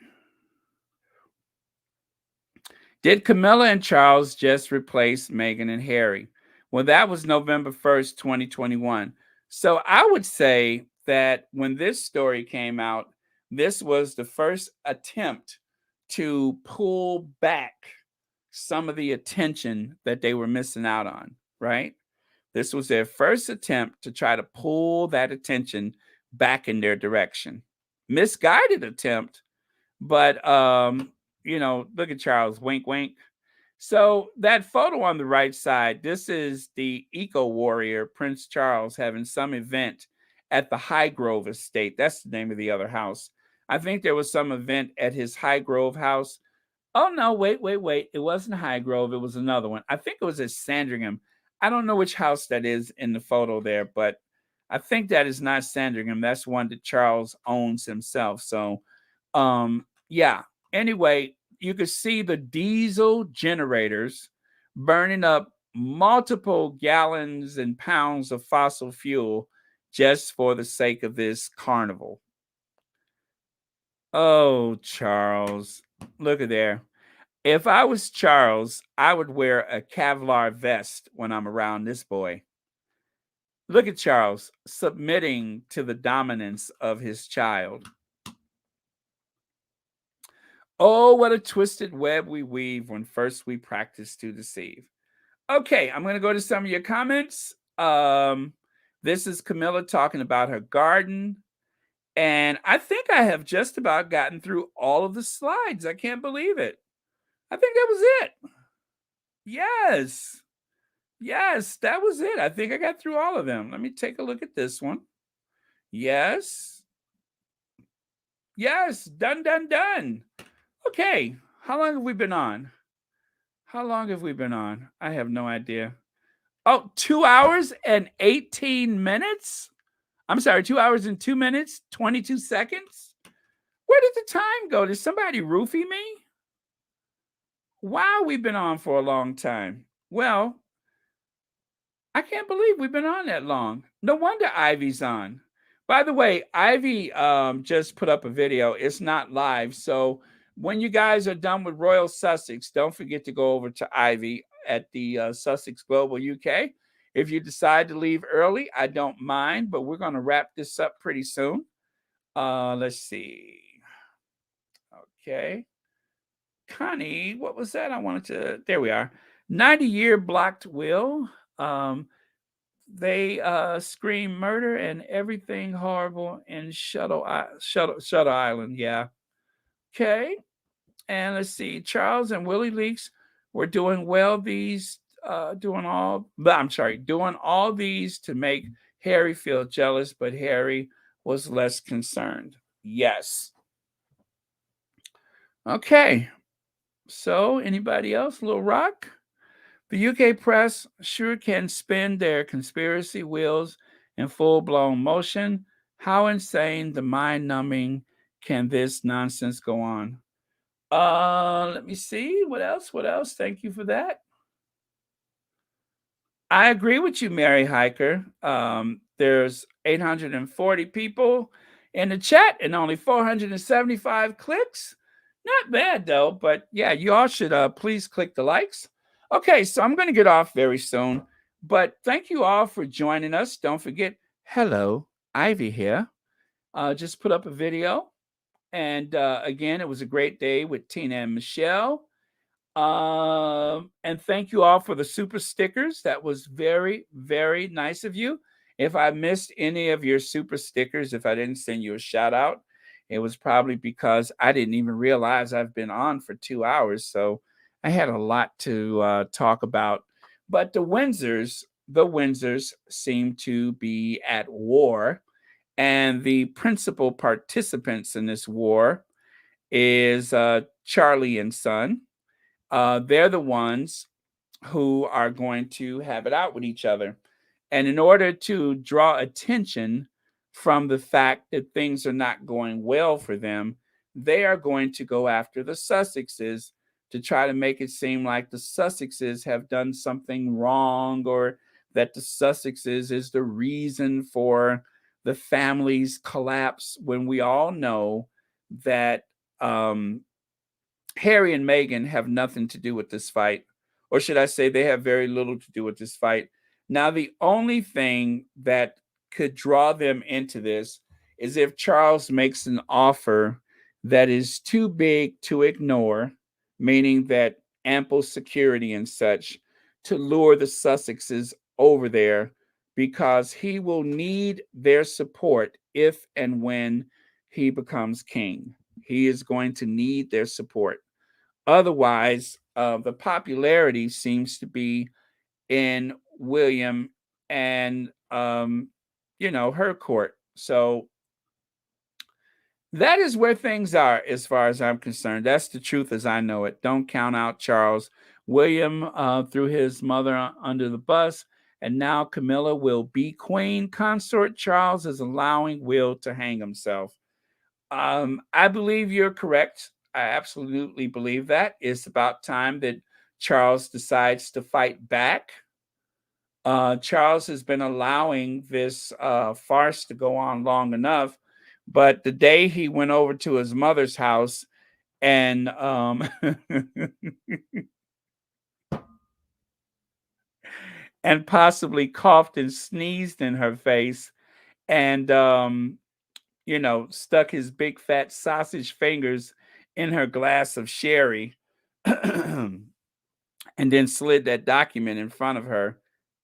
A: Did Camilla and Charles just replace Meghan and Harry? Well, that was November 1st, 2021. So I would say that when this story came out, this was the first attempt to pull back some of the attention that they were missing out on, right? This was their first attempt to try to pull that attention back in their direction. Misguided attempt, but look at Charles, wink, wink. So that photo on the right side, this is the eco warrior Prince Charles having some event at the Highgrove estate. That's the name of the other house. I think there was some event at his Highgrove house. Oh no, wait. It wasn't Highgrove, it was another one. I think it was at Sandringham. I don't know which house that is in the photo there, but I think that is not Sandringham. That's one that Charles owns himself. So yeah. Anyway, you could see the diesel generators burning up multiple gallons and pounds of fossil fuel just for the sake of this carnival. Oh, Charles, look at there. If I was Charles, I would wear a Kevlar vest when I'm around this boy. Look at Charles submitting to the dominance of his child. Oh, what a twisted web we weave when first we practice to deceive. Okay, I'm going to go to some of your comments. This is Camilla talking about her garden. And I think I have just about gotten through all of the slides. I can't believe it. I think that was it. Yes. Yes, that was it. I think I got through all of them. Let me take a look at this one. Yes. Yes, done. Okay, how long have we been on? How long have we been on? I have no idea. Oh, 2 hours and 18 minutes? I'm sorry, 2 hours and 2 minutes, 22 seconds? Where did the time go? Did somebody roofie me? Wow, we've been on for a long time. Well, I can't believe we've been on that long. No wonder Ivy's on. By the way, Ivy just put up a video. It's not live. So when you guys are done with Royal Sussex, don't forget to go over to Ivy at the Sussex Global UK. If you decide to leave early, I don't mind, but we're going to wrap this up pretty soon. Let's see. Okay. Connie, what was that? I wanted to, there we are. 90-year blocked will. They scream murder and everything horrible in Shutter Island. Yeah. Okay. And let's see. Charles and Willie Leaks were doing well doing all these to make Harry feel jealous, but Harry was less concerned. Yes. Okay. So anybody else? Little Rock? The UK press sure can spin their conspiracy wheels in full-blown motion. How insane, the mind-numbing can this nonsense go on? Let me see. What else? Thank you for that. I agree with you, Mary Hiker. There's 840 people in the chat and only 475 clicks. Not bad, though. But yeah, you all should please click the likes. Okay, so I'm going to get off very soon. But thank you all for joining us. Don't forget, hello, Ivy here. Just put up a video. And again, it was a great day with Tina and Michelle. And thank you all for the super stickers. That was very, very nice of you. If I missed any of your super stickers, if I didn't send you a shout out, it was probably because I didn't even realize I've been on for 2 hours. So I had a lot to talk about. But the Windsors seem to be at war. And the principal participants in this war is Charlie and Son. They're the ones who are going to have it out with each other. And in order to draw attention from the fact that things are not going well for them, they are going to go after the Sussexes to try to make it seem like the Sussexes have done something wrong, or that the Sussexes is the reason for the family's collapse, when we all know that Harry and Meghan have nothing to do with this fight. Or should I say, they have very little to do with this fight. Now, the only thing that could draw them into this is if Charles makes an offer that is too big to ignore, meaning that ample security and such, to lure the Sussexes over there because he will need their support if and when he becomes king. He is going to need their support. Otherwise, the popularity seems to be in William and her court. So that is where things are as far as I'm concerned. That's the truth as I know it. Don't count out Charles. William threw his mother under the bus, and now Camilla will be queen consort. Charles is allowing Will to hang himself. I believe you're correct. I absolutely believe that. It's about time that Charles decides to fight back. Charles has been allowing this farce to go on long enough, but the day he went over to his mother's house and and possibly coughed and sneezed in her face and stuck his big fat sausage fingers in her glass of sherry and then slid that document in front of her,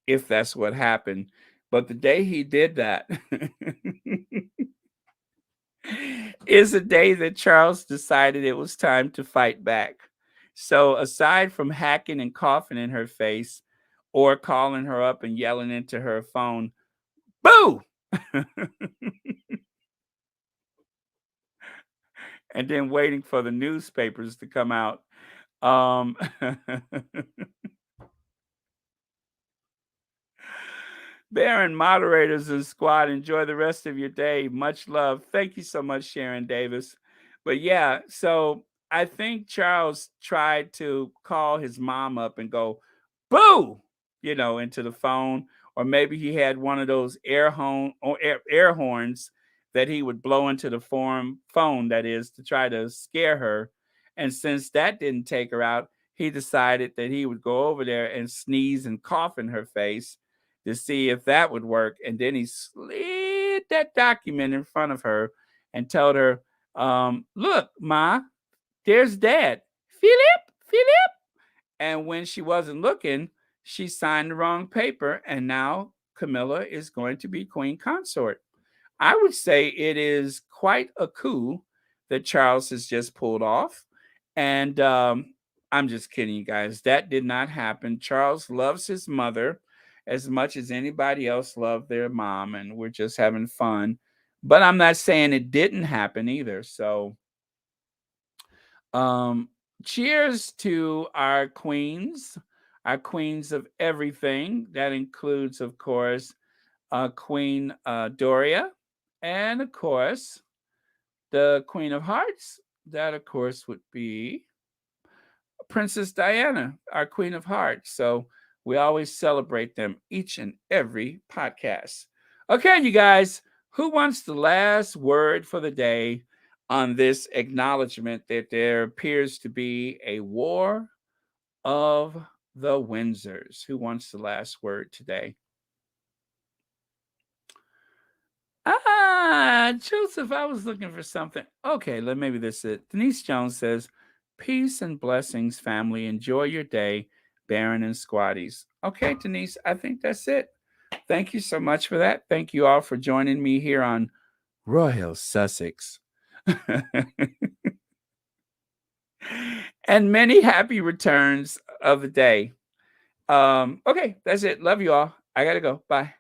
A: if that's what happened. But the day he did that is a day that Charles decided it was time to fight back. So, aside from hacking and coughing in her face or calling her up and yelling into her phone, boo! And then waiting for the newspapers to come out. Um, Baron, moderators and squad, enjoy the rest of your day. Much love. Thank you so much, Sharon Davis. But yeah, so I think Charles tried to call his mom up and go, boo, into the phone. Or maybe he had one of those air horns that he would blow into the phone, that is, to try to scare her. And since that didn't take her out, he decided that he would go over there and sneeze and cough in her face to see if that would work. And then he slid that document in front of her and told her, look, Ma, there's Dad. Philip. And when she wasn't looking, she signed the wrong paper. And now Camilla is going to be queen consort. I would say it is quite a coup that Charles has just pulled off. And I'm just kidding, you guys. That did not happen. Charles loves his mother as much as anybody else loved their mom, and we're just having fun. But I'm not saying it didn't happen either. So, um, cheers to our queens of everything. That includes, of course, Queen Doria, and of course, the Queen of Hearts. That, of course, would be Princess Diana, our Queen of Hearts. So we always celebrate them each and every podcast. Okay, you guys, who wants the last word for the day on this acknowledgement that there appears to be a war of the Windsors? Who wants the last word today? Joseph, I was looking for something. Okay, maybe this is it. Denise Jones says, peace and blessings, family. Enjoy your day, Baron and Squatties. Okay, Denise, I think that's it. Thank you so much for that. Thank you all for joining me here on Royal Sussex. And many happy returns of the day. Okay, that's it. Love you all. I gotta go. Bye.